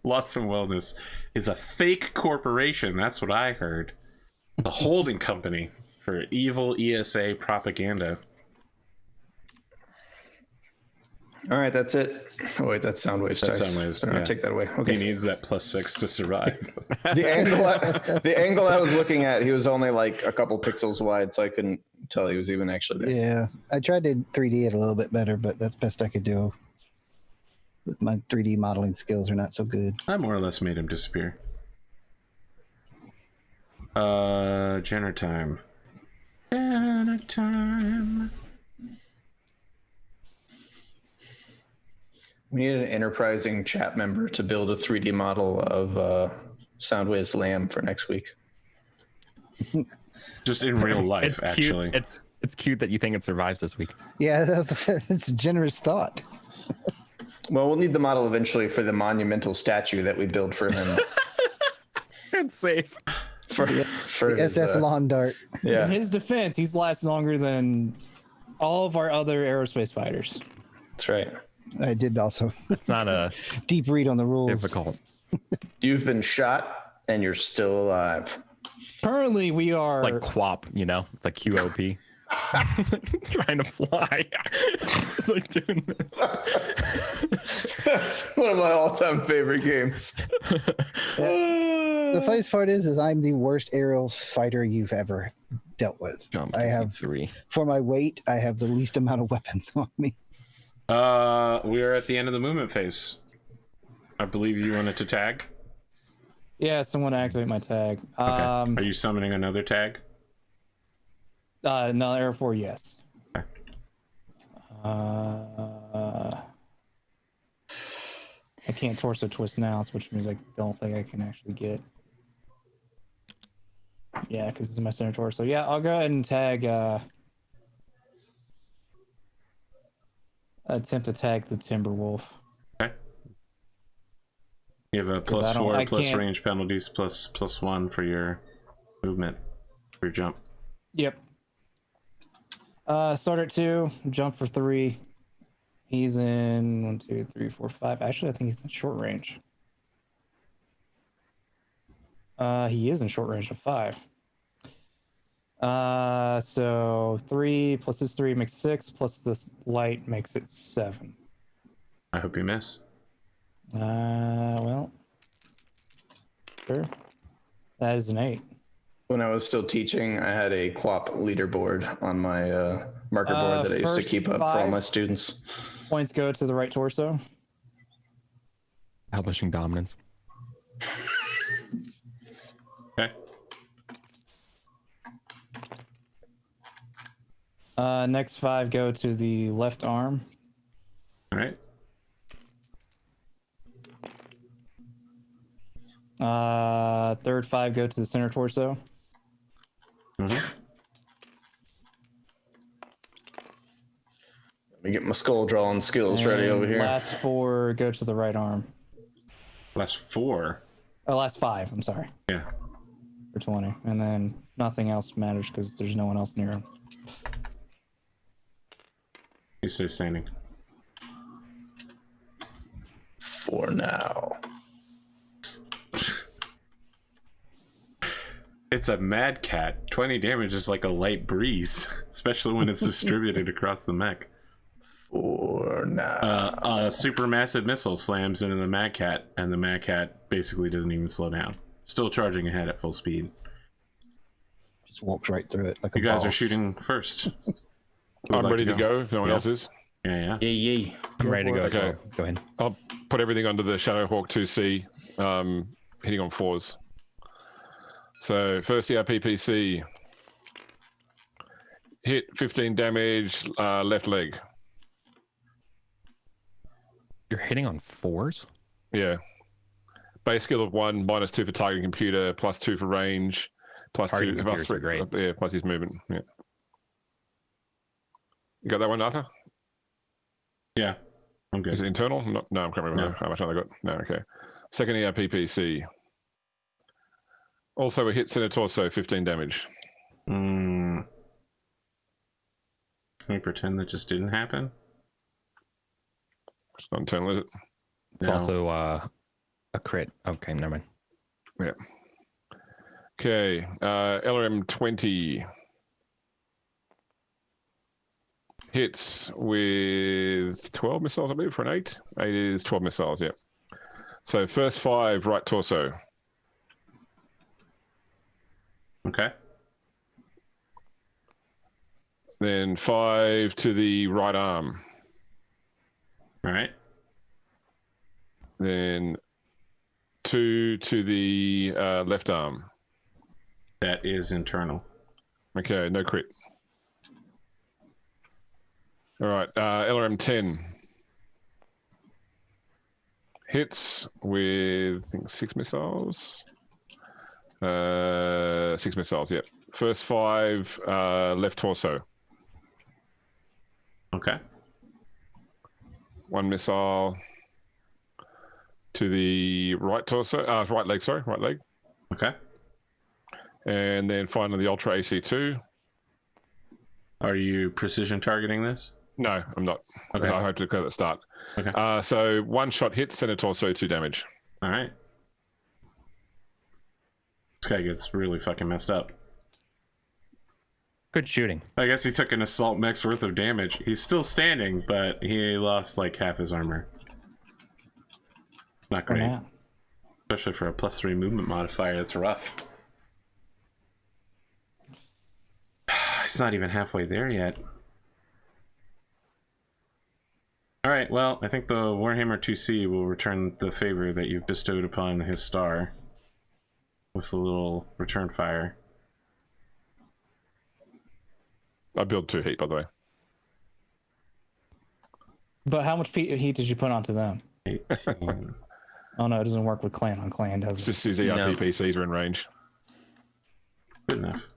Lost and Wellness is a fake corporation. That's what I heard. The holding company for evil ESA propaganda. All right, that's it. Oh wait, that's sound waves. That's dice. sound waves, I'm gonna yeah. take that away. He Okay. needs that +6 to survive. The angle I was looking at, he was only like a couple pixels wide, so I couldn't tell he was even actually there. Yeah, I tried to 3D it a little bit better, but that's best I could do. My 3D modeling skills are not so good. I more or less made him disappear. Jenner time. Jenner time. We need an enterprising chat member to build a 3D model of Soundwave's lamb for next week. Just in real life, It's actually. cute. It's cute that you think it survives this week. Yeah, it's a generous thought. Well, we'll need the model eventually for the monumental statue that we build for him. It's safe. for The his, SS Lawn Dart. In yeah. his defense, he's lasted longer than all of our other aerospace fighters. That's right. I did also It's not a deep read on the rules. difficult. You've been shot and you're still alive. Currently, we are. It's like QOP, It's like QOP. Trying to fly. Just like doing this. That's one of my all-time favorite games. The funniest part is I'm the worst aerial fighter you've ever dealt with. I have 3. For my weight, I have the least amount of weapons on me. We are at the end of the movement phase. I believe you wanted to tag. Yeah, someone activate my tag. Okay. Are you summoning another tag? No, Air 4, yes. Okay. I can't torso twist now, which means I don't think I can actually get. Yeah, because it's my center torso. Yeah, I'll go ahead and tag. Attempt to tag the Timberwolf. Okay. You have a +4 plus can't... range penalties +1 for your movement, for your jump. Yep. Start at 2, jump for 3. He's in 1, 2, 3, 4, 5. Actually, I think he's in short range. He is in short range of 5. So 3 plus this 3 makes 6, plus this light makes it 7. I hope you miss. Well, sure. That is an 8. When I was still teaching, I had a QWOP leaderboard on my marker board that I used to keep up for all my students. Points go to the right torso. Publishing dominance. Okay. Next 5 go to the left arm. All right. Third 5 go to the center torso. Mm-hmm. Let me get my skull drawing skills ready over here. Last 4 go to the right arm. Last 4. Oh, last 5. I'm sorry. Yeah. For 20, and then nothing else matters because there's no one else near him. He stays standing. For now. It's a mad cat. 20 damage is like a light breeze, especially when it's distributed across the mech. For now. A supermassive missile slams into the mad cat, and the mad cat basically doesn't even slow down. Still charging ahead at full speed. Just walks right through it like You a guys boss. are shooting first. I'm ready to go if no one else is. Yeah. Yeah. I'm ready to go. Okay. As well. Go ahead. I'll put everything under the Shadowhawk 2C, hitting on 4s. So first ERPPC. Hit 15 damage, left leg. You're hitting on 4s? Yeah. Base skill of 1, -2 for targeting computer, +2 for range, Targeting +2 computers are great. Yeah, plus his movement. Yeah. You got that one, Arthur? Yeah. I'm good. Is it internal? No, I can't remember how much I got. No, okay. Second ERPPC. Also a hit center torso, 15 damage. Can we pretend that just didn't happen? It's not internal, is it? It's No. also a crit. Okay, never mind. Yeah. Okay. LRM 20. Hits with 12 missiles, I believe, for an 8. 8 is 12 missiles, yeah. So first 5, right torso. Okay. Then 5 to the right arm. All right. Then 2 to the left arm. That is internal. Okay, no crit. All right, LRM 10. Hits with, I think, 6 missiles. 6 missiles, yeah. First 5, left torso. Okay. 1 missile to the right torso, right leg, sorry, right leg. Okay. And then finally the Ultra AC2. Are you precision targeting this? No, I'm not. Okay. I hope to declare that start. Okay. So 1 shot hit, center torso, 2 damage. All right. This guy gets really fucking messed up. Good shooting. I guess he took an assault mech's worth of damage. He's still standing, but he lost like half his armor. Not For great. now. Especially for a +3 movement modifier, it's rough. It's not even halfway there yet. Alright, well, I think the Warhammer 2C will return the favor that you've bestowed upon his star. With a little return fire. I build 2 heat, by the way. But how much heat did you put onto them? 18. Oh no, it doesn't work with clan on clan, does It's it? just his ERP PCs are in range. Good enough.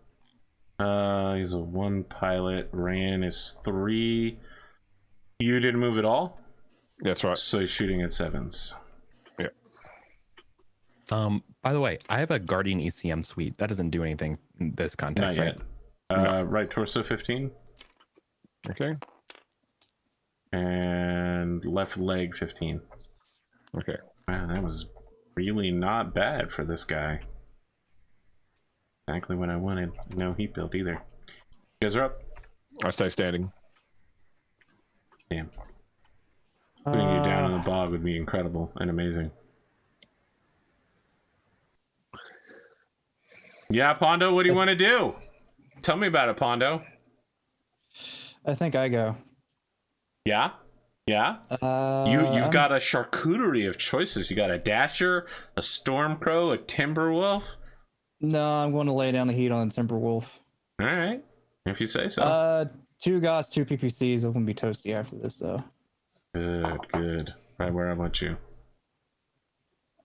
He's a 1 pilot. Ran is 3. You didn't move at all? That's right. So he's shooting at 7s. Yeah. By the way, I have a Guardian ECM suite. That doesn't do anything in this context, Not right? yet. Right torso 15. Okay. And left leg 15. Okay. Wow, that was really not bad for this guy. Exactly what I wanted. No heat build either. You guys are up. I stay standing. Damn. Putting you down in the bog would be incredible and amazing. Yeah, Pondo, what do you want to do? Tell me about it, Pondo. I think I go. Yeah? Yeah? You've got a charcuterie of choices. You got a Dasher, a Stormcrow, a Timberwolf. No, I'm going to lay down the heat on the Timberwolf. All right. If you say so. 2 GOS, 2 PPCs. I'm going to be toasty after this, though. Good. Right where I want you.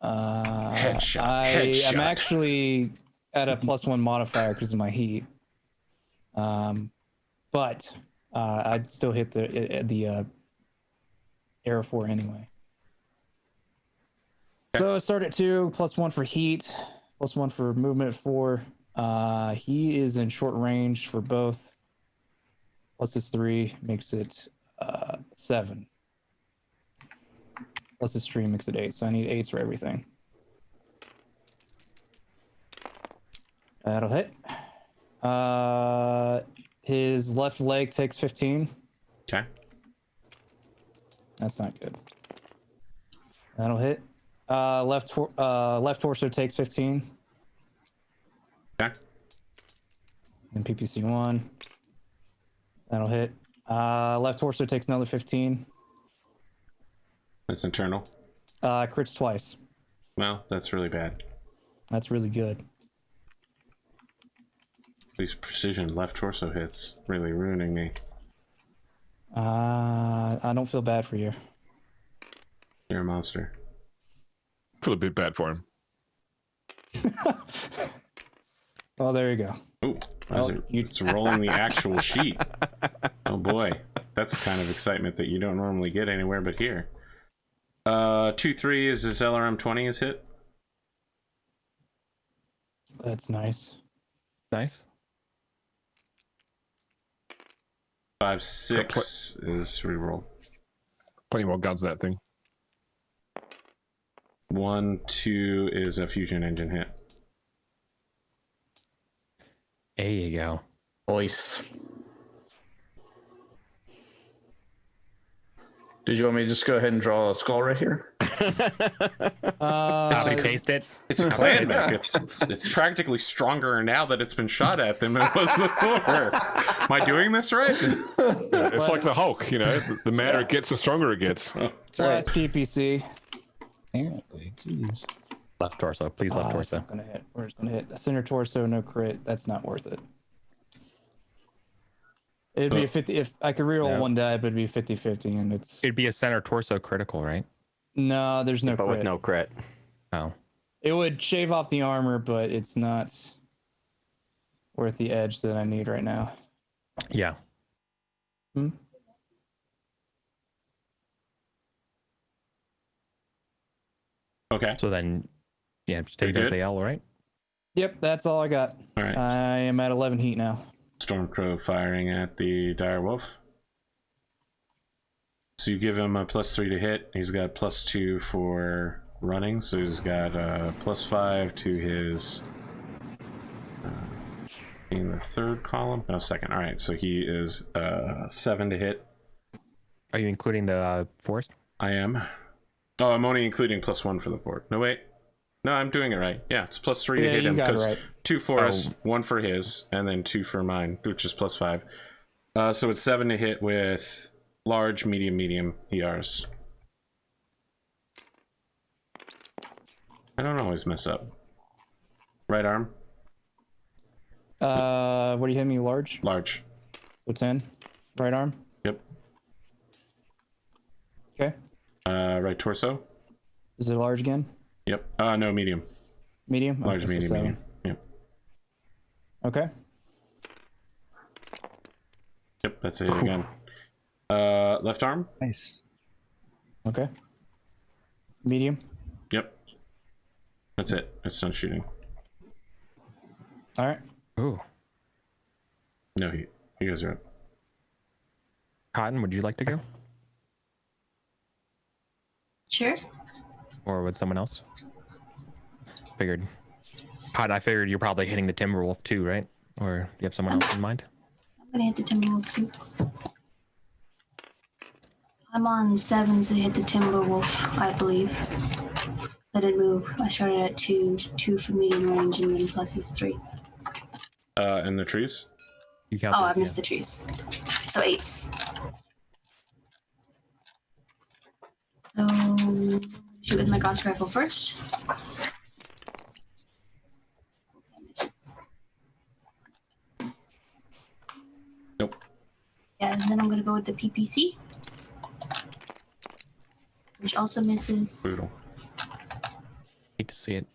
Headshot. I'm actually at a +1 modifier because of my heat. But I'd still hit the arrow 4 anyway. So I start at 2, +1 for heat, +1 for movement at 4. He is in short range for both. Plus his 3 makes it 7. Plus his 3 makes it 8. So I need 8s for everything. That'll hit. His left leg takes 15. Okay. That's not good. That'll hit. Left torso takes 15. Okay. And PPC 1. That'll hit. Left torso takes another 15. That's internal. Crits twice. Well, that's really bad. That's really good. These precision left torso hits really ruining me. I don't feel bad for you. You're a monster. Feel a bit bad for him. Oh, there you go. Ooh, Oh, it's rolling the actual sheet. Oh boy, that's the kind of excitement that you don't normally get anywhere but here. 2-3 is his LRM 20 is hit. That's nice. Nice. 5-6 is reroll. Plenty more guns than that thing. 1-2 is a fusion engine hit. There you go. Voice. Did you want me to just go ahead and draw a skull right here? Copy paste it. It's a clan mech. It's practically stronger now that it's been shot at than it was before. Am I doing this right? Yeah, it's like the Hulk, you know. The madder it gets, the stronger it gets. Last PPC. Apparently. Jeez. Left torso. Please left That's torso. not gonna hit. We're just gonna hit. Center torso, no crit. That's not worth it. It'd be a 50. If I could reroll No. one die, but it'd be 50-50, and it's It'd be a center torso critical, right? no. There's no But crit. with no crit. Oh. It would shave off the armor, but it's not worth the edge that I need right now. Yeah. Hmm? Okay. So then, yeah, just take Pretty it as good. the L, right? Yep, that's all I got. All right. I am at 11 heat now. Stormcrow firing at the Direwolf. So you give him a +3 to hit. He's got +2 for running, so he's got +5 to his being the third column. No, second. All right, so he is 7 to hit. Are you including the forest? I am. Oh, I'm only including +1 for the board. No, wait. No, I'm doing it right. Yeah, it's +3 to hit him because 2 for us, 1 for his, and then 2 for mine, which is +5. So it's 7 to hit with large, medium ERs. I don't always mess up. Right arm? What do you hit me? Large? Large. So 10. Right arm? Yep. Okay. Right torso? Is it large again? Yep. No, medium. Medium? Large, Okay, medium, so 7. medium. Yep. Okay. Yep, that's it again. Left arm? Nice. Okay. Medium? Yep. That's it. It's done shooting. All right. Ooh. No heat. You guys are up. Cotton, would you like to go? Sure. Or with someone else? Figured. Cotton, I figured you're probably hitting the Timberwolf too, right? Or do you have someone else in mind? I'm gonna hit the Timberwolf too. I'm on 7 to hit the Timberwolf, I believe. I did move. I started at 2 for medium range, and then plus is 3. And the trees? You count. Oh, I missed the trees. So 8s. So shoot with my Gauss rifle first. Misses. Nope. Yeah, and then I'm gonna go with the PPC, which also misses. Brutal. Hate to see it.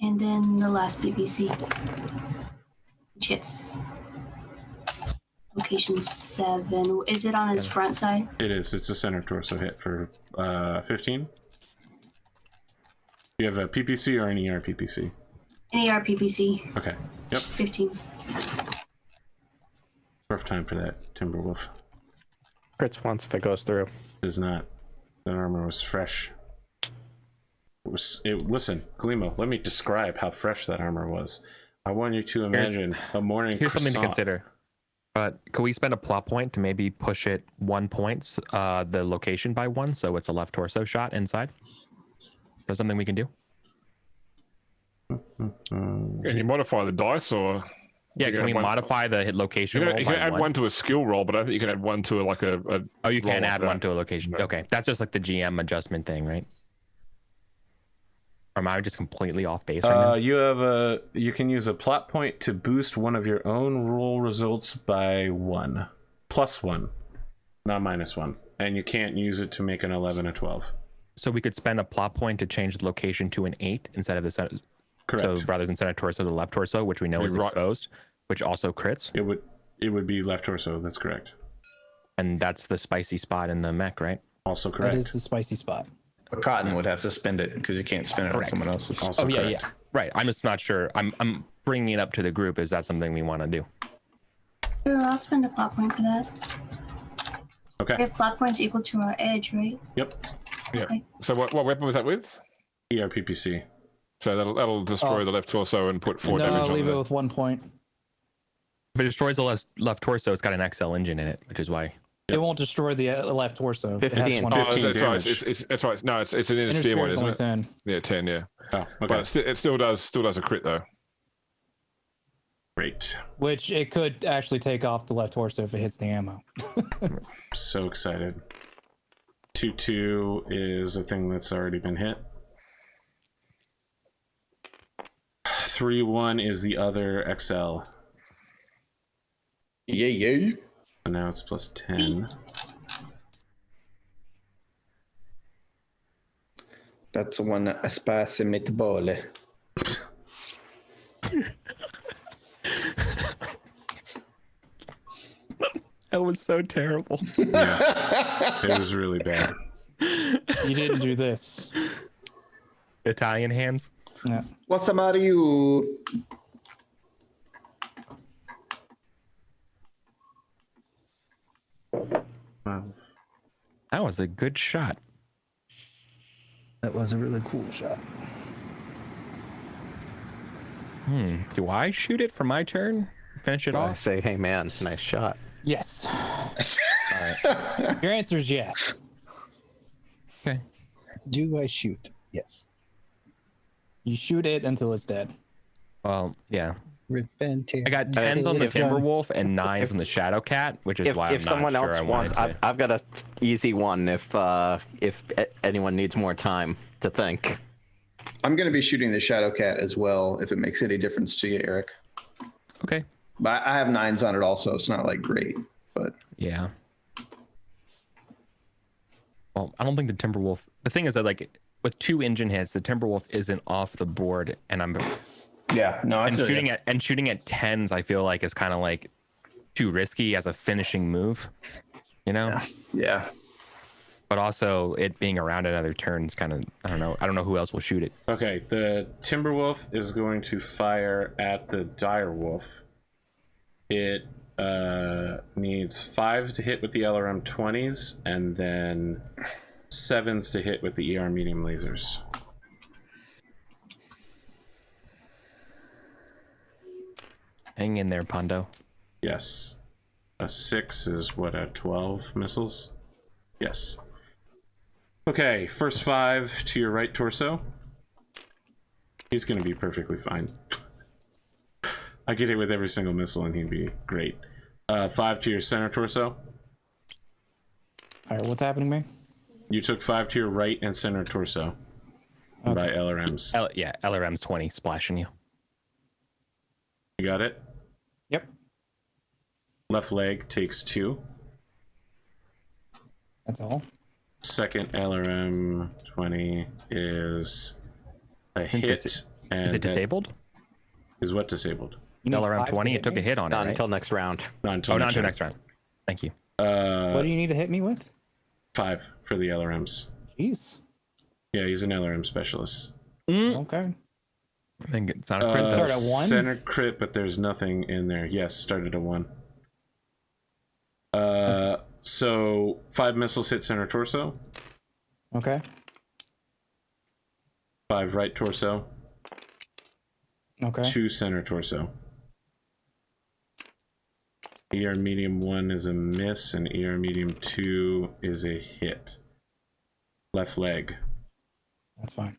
And then the last PPC, which hits. Location 7. Is it on his front side? It is. It's a center torso hit for 15. You have a PPC or an ER PPC? An ER PPC. Okay. Yep. 15. Rough time for that Timberwolf. Crits once if it goes through. Does not. That armor was fresh. Listen, Kalimo, let me describe how fresh that armor was. I want you to imagine a morning Here's something to croissant. consider. But could we spend a plot point to maybe push it 1 point, the location by 1, so it's a left torso shot inside? Is that something we can do? Can you modify the dice, or Yeah, can we modify the hit location roll? you can by add 1 to a skill roll, but I think you can add 1 to a Oh, you roll can like add that. 1 to a location. No. Okay, that's just like the GM adjustment thing, right? Or am I just completely off base right now? You can use a plot point to boost one of your own roll results by 1. +1, not -1. And you can't use it to make an 11 or 12. So we could spend a plot point to change the location to an 8 instead of the center. Correct. So rather than center torso, the left torso, which we know is right. exposed, which also crits. It would be left torso. That's correct. And that's the spicy spot in the mech, right? Also correct. That is the spicy spot. But Cotton would have to spend it because you can't spend it on Correct. someone else's. Also Oh yeah, correct. yeah. Right. I'm just not sure. I'm bringing it up to the group. Is that something we want to do? Sure, I'll spend a plot point for that. We Okay. have plot points equal to our edge, right? Yep. Yeah. Okay. So what weapon was that with? ERPPC. So that'll destroy the left torso and put 4 damage No, on leave it there. with 1 point. If it destroys the left torso, it's got an XL engine in it, which is why. It won't destroy the left torso. It has 15. one Oh, point. that's right. damage. That's right. No, it's an interfere one, Interference isn't only it? 10. Yeah, 10. Yeah, Oh, okay. but it still does a crit though. Great. Which it could actually take off the left torso if it hits the ammo. So excited. 2-2 is a thing that's already been hit. 3-1 is the other XL. Yeah, yeah. And now it's +10. That's one spicy meatball. That was so terrible. Yeah. It was really bad. You didn't do this. Italian hands. Yeah. What's the matter, you? Wow. That was a good shot. That was a really cool shot. Do I shoot it for my turn? Finish it I off? say, hey man, nice shot. Yes. All right. Your answer is yes. Okay. Do I shoot? Yes. You shoot it until it's dead. Well, yeah. Rip and tear. I got 10s on the It's done. Timberwolf and 9s on the Shadowcat, which is why I'm If not someone sure else I wants, wanted to. I've got a easy one. If anyone needs more time to think. I'm going to be shooting the Shadowcat as well, if it makes any difference to you, Eric. Okay. But I have 9s on it also. It's not like great, but Yeah. Well, I don't think the Timberwolf. The thing is that like with 2 engine hits, the Timberwolf isn't off the board, and I'm yeah, no, I and feel shooting you. at 10s. I feel like is kind of like too risky as a finishing move, you know. Yeah. But also it being around another turn is kind of I don't know who else will shoot it. Okay, the Timberwolf is going to fire at the Direwolf. It needs 5 to hit with the LRM 20s, and then 7s to hit with the ER medium lasers. Hang in there, Pondo. Yes. A 6 is what, a 12 missiles? Yes. Okay, first 5 to your right torso. He's going to be perfectly fine. I get hit with every single missile and he'd be great. 5 to your center torso. All right, what's happening, man? You took 5 to your right and center torso by LRMs. Yeah, LRM's 20 splashing you. You got it? Yep. Left leg takes 2. That's all. Second LRM 20 is a hit. Is it that disabled? Is what disabled? You need LRM 5s to 20, hit it took me? a hit on it, Not right? until next round. Not until Not until next round. Thank you. What do you need to hit me with? 5 for the LRMs. Jeez. Yeah, he's an LRM specialist. Okay. I think it's not a crit. Start at 1? Center crit, but there's nothing in there. Yes, started at 1. So 5 missiles hit center torso. Okay. 5 right torso. Okay. 2 center torso. ER medium 1 is a miss, and ER medium 2 is a hit. Left leg. That's fine.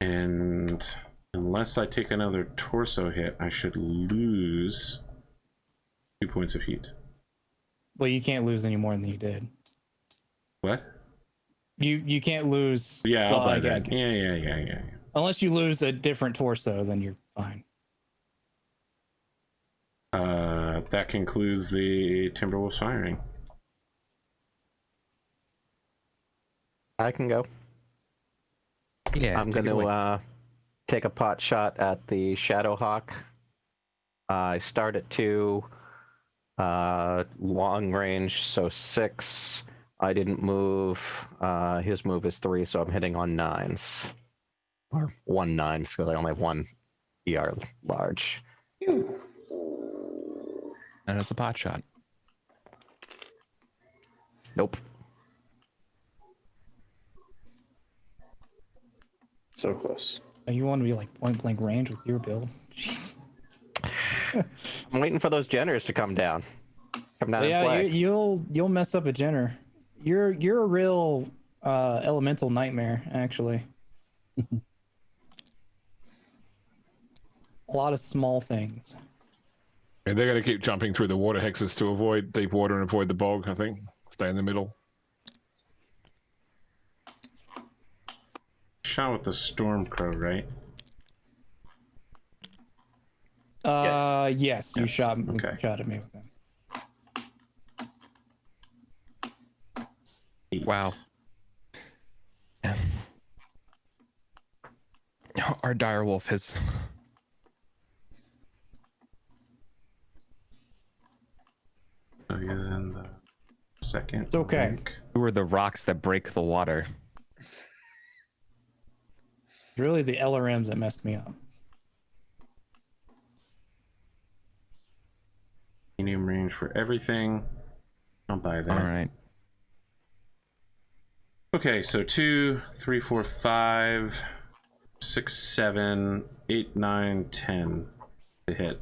And unless I take another torso hit, I should lose 2 points of heat. Well, you can't lose any more than you did. What? You can't lose. Yeah, I'll well, buy I that. get- Yeah. Unless you lose a different torso, then you're fine. That concludes the Timberwolves firing. I can go. Yeah, I'm take going it away. to take a pot shot at the Shadowhawk. I start at 2, long range, so 6. I didn't move. His move is 3, so I'm hitting on 9s. Or 1 9, because I only have 1 ER large. And it's a pot shot. Nope. So close. You want to be like point blank range with your build? Jeez. I'm waiting for those Jenners to come down. Come down and Yeah, play. you'll mess up a Jenner. You're a real elemental nightmare, actually. A lot of small things. And they're going to keep jumping through the water hexes to avoid deep water and avoid the bog, I think. Stay in the middle. Shot with the Stormcrow, right? Yes, you Yes, shot okay. at me with him. 8. Wow. Our direwolf has So he's in the second. It's okay. rank. who are the rocks that break the water. It's really the LRMs that messed me up. Medium range for everything. I'll buy that. All right. Okay, so 2, 3, 4, 5. 6, 7, 8, 9, 10 to hit.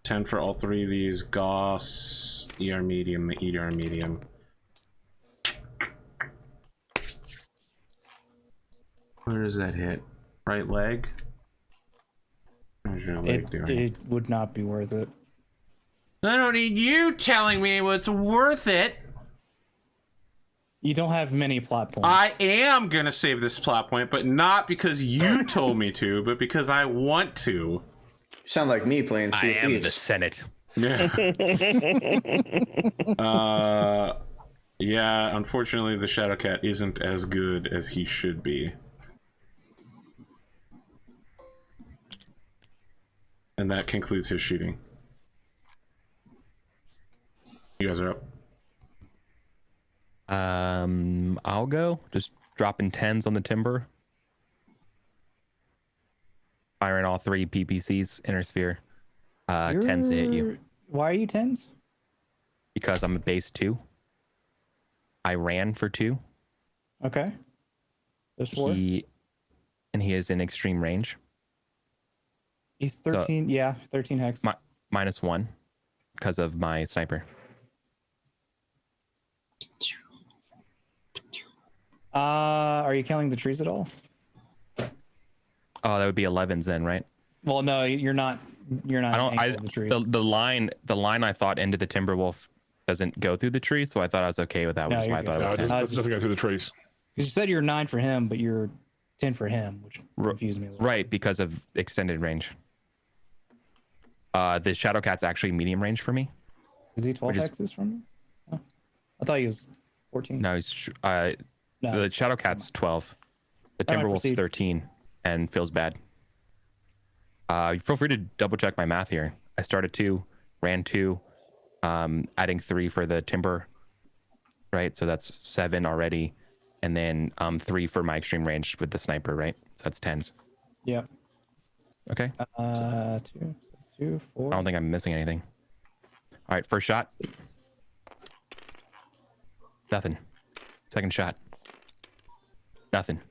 10 for all three of these. Goss, ER medium, ER medium. Where does that hit? Right leg? How's your leg doing? It would not be worth it. I don't need you telling me what's worth it. You don't have many plot points. I am gonna save this plot point, but not because you told me to, but because I want to. You sound like me playing Sea of I am the Thieves. Senate. Yeah. Yeah, unfortunately the Shadowcat isn't as good as he should be. And that concludes his shooting. You guys are up. I'll go. Just dropping 10s on the timber. Firing all 3 PPCs, inner sphere. 10s to hit you. Why are you 10s? Because I'm a base 2. I ran for 2. Okay. There's 4. He is in extreme range. He's 13. Yeah, 13 hex. -1 because of my sniper. Are you counting the trees at all? Oh, that would be 11s then, right? Well, no, you're not. You're not. I the trees. the line I thought into the Timberwolf doesn't go through the tree, so I thought I was okay with that. No, Which is why I you're thought No, it it was 10. doesn't go through the trees. You said you're 9 for him, but you're 10 for him, which confused me a little. Right, because of extended range. The Shadowcat's actually medium range for me. Is he 12 Which is- hexes from you? Oh. I thought he was 14. No, he's No. the Shadowcat's 12. The All right, Timberwolf's proceed. 13 and feels bad. Feel free to double check my math here. I started 2, ran 2, adding 3 for the timber, right? So that's 7 already, and then 3 for my extreme range with the sniper, right? So that's 10s. Yep. Okay. 2, 4. I don't think I'm missing anything. All right, first shot. Nothing. Second shot. Nothing.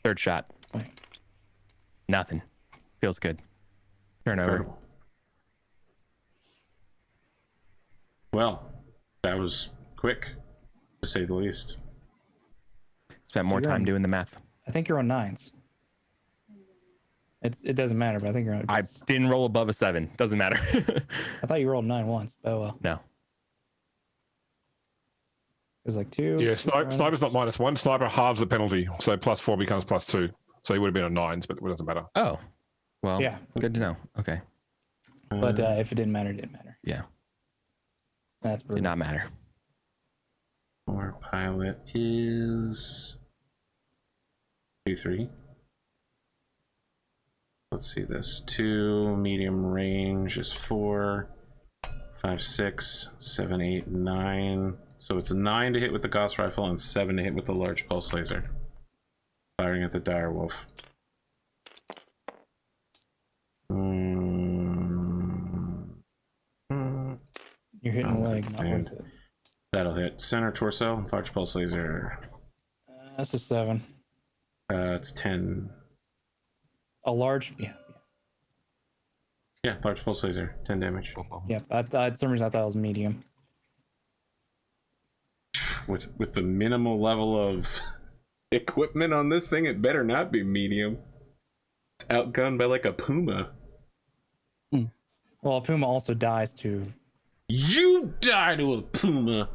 Third shot. Nothing. Feels good. Turn over. Incredible. Well, that was quick, to say the least. Spent more You're time on- doing the math. I think you're on 9s. It doesn't matter, but I think you're on. I didn't roll above a 7. Doesn't matter. I thought you rolled 9 once. Oh well. No. It was like 2. Yeah, sniper's not -1. Sniper halves the penalty, so +4 becomes +2. So he would have been on 9s, but it doesn't matter. Oh. Well, Yeah. good to know. Okay. But if it didn't matter, it didn't matter. Yeah. That's Did brutal. not matter. Our pilot is 2, 3. Let's see this. 2, medium range is 4, 5, 6, 7, 8, 9. So it's 9 to hit with the Gauss rifle and 7 to hit with the large pulse laser. Firing at the dire wolf. You're hitting the leg. Not And worth it. that'll hit center torso, large pulse laser. That's a 7. It's 10. A large. Yeah. Yeah, large pulse laser, 10 damage. Yeah. I thought, for some reason, I thought it was medium. With the minimal level of equipment on this thing, it better not be medium. It's outgunned by like a puma. Well, Puma also dies to. You die to a puma.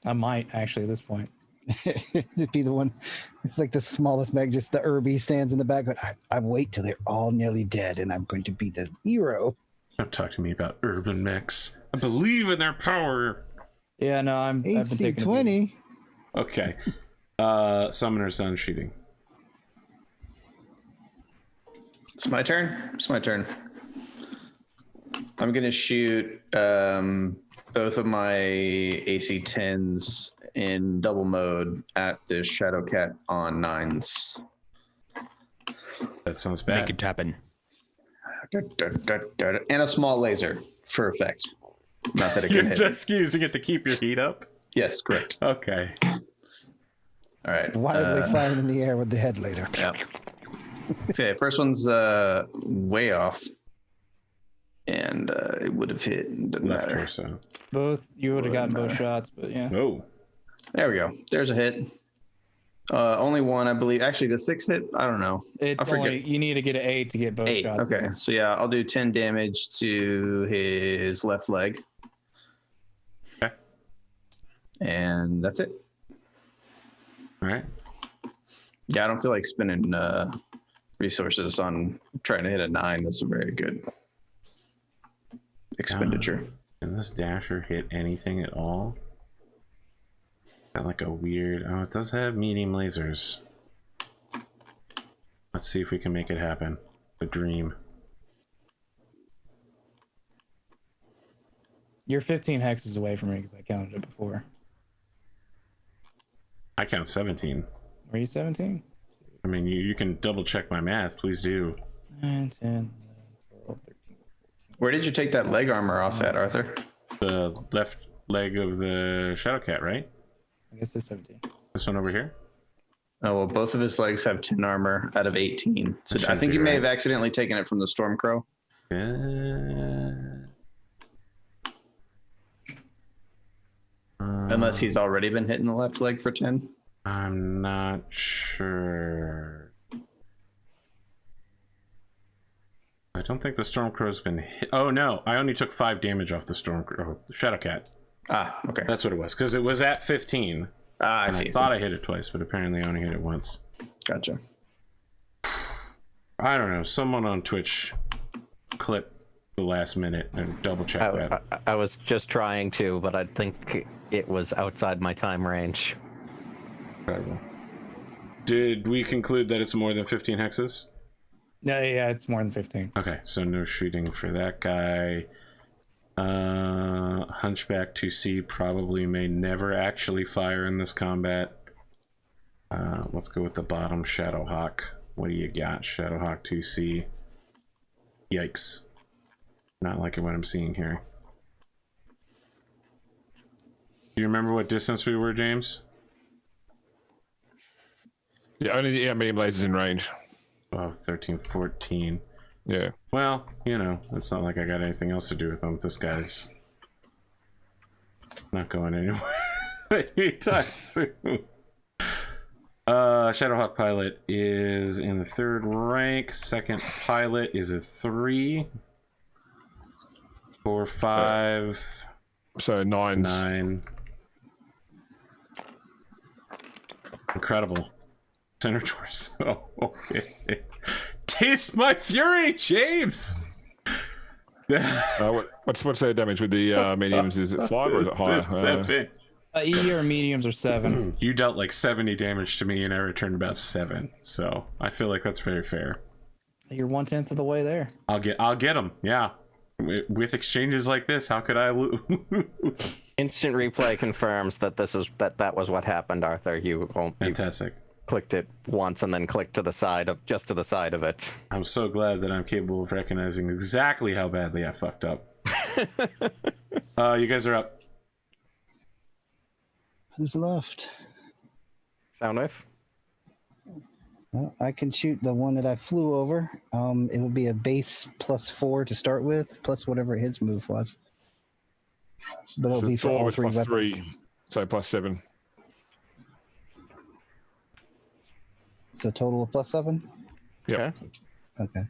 I might actually at this point. It'd be the one. It's like the smallest mech. Just the Irby stands in the back, but I wait till they're all nearly dead, and I'm going to be the hero. Don't talk to me about urban mechs. I believe in their power. Yeah, no, I've been taking a beat. AC-20. Okay. Summoner's done shooting. It's my turn. It's my turn. I'm gonna shoot both of my AC-10s in double mode at the Shadowcat on 9s. That sounds Make bad. it happen. And a small laser for effect. Not that it You're can hit. just using it to keep your heat up? Yes, correct. Okay. All right. Wildly firing in the air with the head laser. Okay, first one's way off. And it would have hit. Doesn't Left matter. torso. Both, you would have gotten both matter. shots, but yeah. Oh. There we go. There's a hit. Only one, I believe. Actually, the 6 hit. I don't know. It's I forget. only, you need to get an 8 to get both 8. shots. Okay, so yeah, I'll do 10 damage to his left leg. Okay. And that's it. All right. Yeah, I don't feel like spending resources on trying to hit a 9. That's a very good expenditure. Can this dasher hit anything at all? Got like a weird. Oh, it does have medium lasers. Let's see if we can make it happen. The dream. You're 15 hexes away from me because I counted it before. I count 17. Were you 17? I mean, you can double check my math. Please do. 9, 10, 11, 12, 13. Where did you take that leg armor off at, Arthur? The left leg of the Shadowcat, right? I guess it's 17. This one over here? Oh, well, both of his legs have 10 armor out of 18. So That I should think be you may right. have accidentally taken it from the Stormcrow. Unless he's already been hitting the left leg for 10. I'm not sure. I don't think the Stormcrow's been hit. Oh no, I only took 5 damage off the Stormcrow. Shadowcat. Ah, okay. That's what it was, because it was at 15. I And see. I thought I hit it twice, but apparently I only hit it once. Gotcha. I don't know. Someone on Twitch clip the last minute and double check that. I was just trying to, but I think it was outside my time range. Incredible. Did we conclude that it's more than 15 hexes? No, yeah, it's more than 15. Okay, so no shooting for that guy. Hunchback 2C probably may never actually fire in this combat. Let's go with the bottom, Shadowhawk. What do you got, Shadowhawk 2C? Yikes. Not liking what I'm seeing here. Do you remember what distance we were, James? Yeah, only the medium lasers in range. 12, 13, 14. Yeah. Well, you know, it's not like I got anything else to do with them. This guy's not going anywhere anytime soon. Shadowhawk pilot is in the 3rd rank. Second pilot is a 3. 4, 5. So 9s. 9. Incredible. Center torso. Okay. Taste my fury, James! What's their damage with the mediums? Is it 5 or is it higher? 7. E or mediums are 7. You dealt like 70 damage to me and I returned about 7. So I feel like that's very fair. You're 1/10 of the way there. I'll get them. Yeah. With exchanges like this, how could I lose? Instant replay confirms that that was what happened, Arthur. You Fantastic. clicked it once and then clicked to the side of it. I'm so glad that I'm capable of recognizing exactly how badly I fucked up. You guys are up. Who's left? Soundwave. Well, I can shoot the one that I flew over. It would be a base +4 to start with, plus whatever his move was. But it'll So be for all was 3 plus weapons. 3, so +7. So total of +7? Yep. Okay.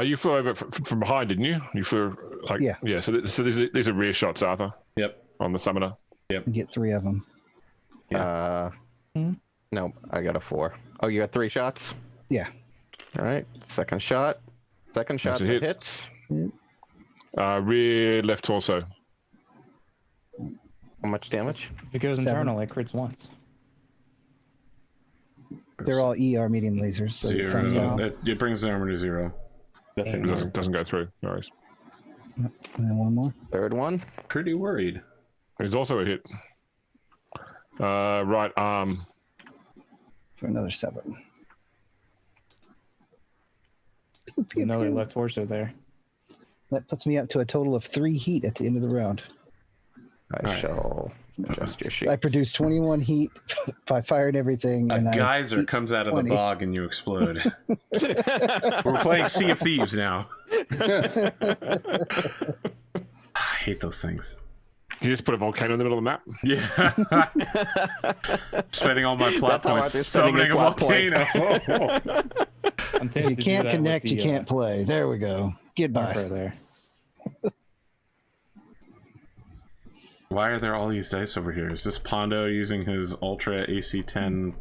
You flew over from behind, didn't you? You flew like Yeah. So these are rear shots, Arthur. Yep. On the summoner. You get 3 of them. No, I got a 4. Oh, you got 3 shots? Yeah. All right. Second shot. Second shot's a a hit. hit. Rear left torso. How much damage? If it goes 7. internal, it crits once. They're all ER medium lasers. So it 0. sounds out. It brings the armor to 0. It doesn't go through. No worries. And then one more. Third one. Pretty worried. He's also a hit. Right arm. For another 7. Pew, There's pew, another pew. left torso there. That puts me up to a total of 3 heat at the end of the round. I shall Adjust your sheet. I produce 21 heat by firing everything. A and geyser I comes out of the 20. bog and you explode. We're playing Sea of Thieves now. I hate those things. You just put a volcano in the middle of the map. Yeah. Spending all my plot That's how I points was spending summoning a your plot point. volcano. I'm tempted If you to do can't that connect, with you the, can't play. There we go. Goodbye. bumper there. Why are there all these dice over here? Is this Pondo using his Ultra AC-10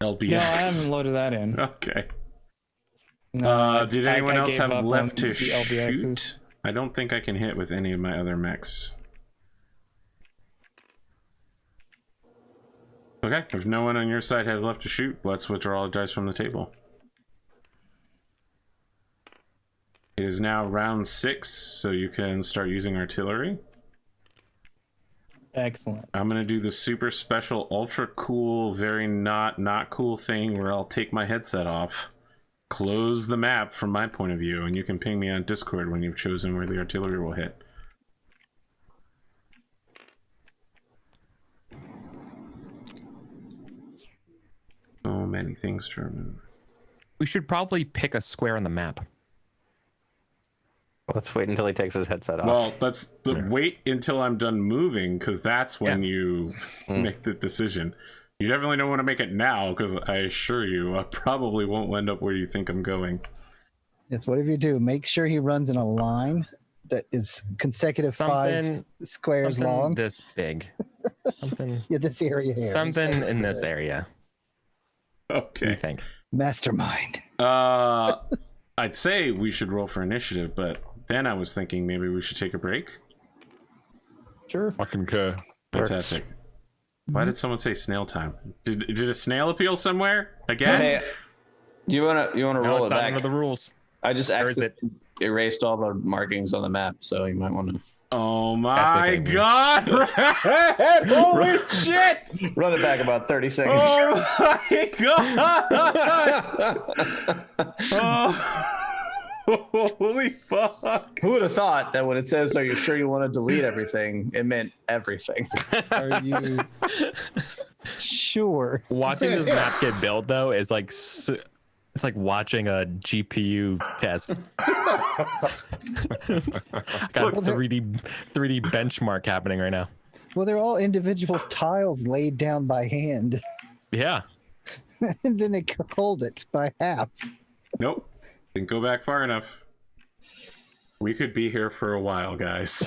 LBX? No, I haven't loaded that in. Okay. No, Did I anyone else gave have up on left to the LBXs. shoot? I don't think I can hit with any of my other mechs. Okay, if no one on your side has left to shoot, let's withdraw the dice from the table. It is now round 6, so you can start using artillery. Excellent. I'm gonna do the super special, ultra cool, very not cool thing where I'll take my headset off, close the map from my point of view, and you can ping me on Discord when you've chosen where the artillery will hit. So many things to remember. We should probably pick a square on the map. Let's wait until he takes his headset off. Well, let's wait until I'm done moving, because that's when you make the decision. You definitely don't want to make it now, because I assure you, I probably won't end up where you think I'm going. Yes, whatever you do, make sure he runs in a line that is consecutive 5 squares something long. this big. Something. Yeah, this area here. Something in this area. Okay. I think. Mastermind. I'd say we should roll for initiative, but then I was thinking maybe we should take a break. Sure. I concur. Fantastic. Why did someone say snail time? Did a snail appeal somewhere again? Hey, you wanna No, roll it's it not back? under the rules. I just Or is accidentally erased all the markings on the map, so you might want to Oh my okay, man. god! Holy shit! run it back about 30 seconds. Oh my god! Oh, holy fuck! Who would have thought that when it says, "Are you sure you want to delete everything?" it meant everything. Are you sure? Watching this map get built though is like it's like watching a GPU test. Got a 3D benchmark happening right now. Well, they're all individual tiles laid down by hand, Yeah. and then they hold it by half. Nope. Didn't go back far enough. We could be here for a while, guys.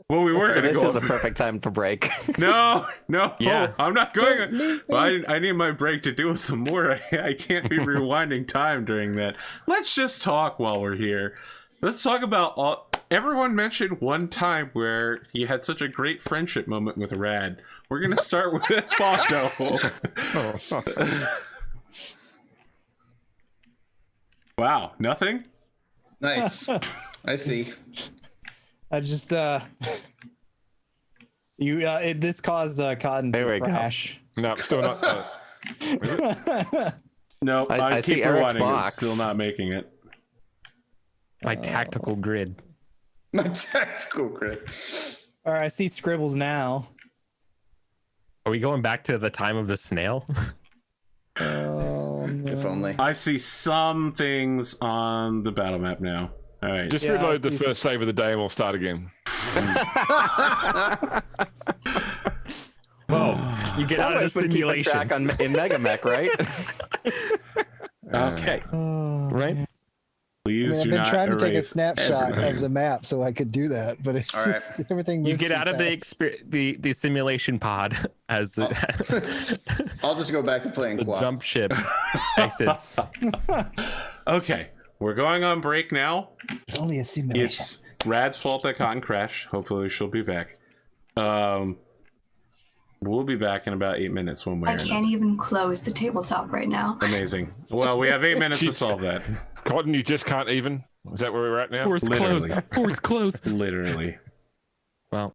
Well, we were So gonna this go. is a perfect time for break. No, Yeah. I'm not going. Well, I need my break to do with some more. I can't be rewinding time during that. Let's just talk while we're here. Let's talk about all. Everyone mentioned one time where he had such a great friendship moment with Rad. We're gonna start with Pondo. Wow, nothing. Nice. I see. I just this caused Cotton There to we go. crash. No, I'm still not. No, I see keep Eric's rewinding. box. It's still not making it. My tactical grid. My tactical grid. All right, I see scribbles now. Are we going back to the time of the snail? Oh, no. If only. I see some things on the battle map now. All right. Just Yeah, reload the I see first save of the day and we'll start again. Whoa! You get out of the Someone would keep a track simulations, in Megamech, right? Okay. right? Please I've do been not trying to take a erase snapshot everything. of the map so I could do that, but it's All right. just everything. You moves get too out of fast. the simulation pod as the I'll just go back to playing quad. jump ship exits. Okay, we're going on break now. It's only a simulation. It's Rad's fault that Cotton crashed. Hopefully she'll be back. We'll be back in about 8 minutes one way I or can't another. even close the tabletop right now. Amazing. Well, we have 8 minutes to solve that. Cotton, you just can't even. Is that where we're at now? Doors closed. Literally. Doors closed. Literally.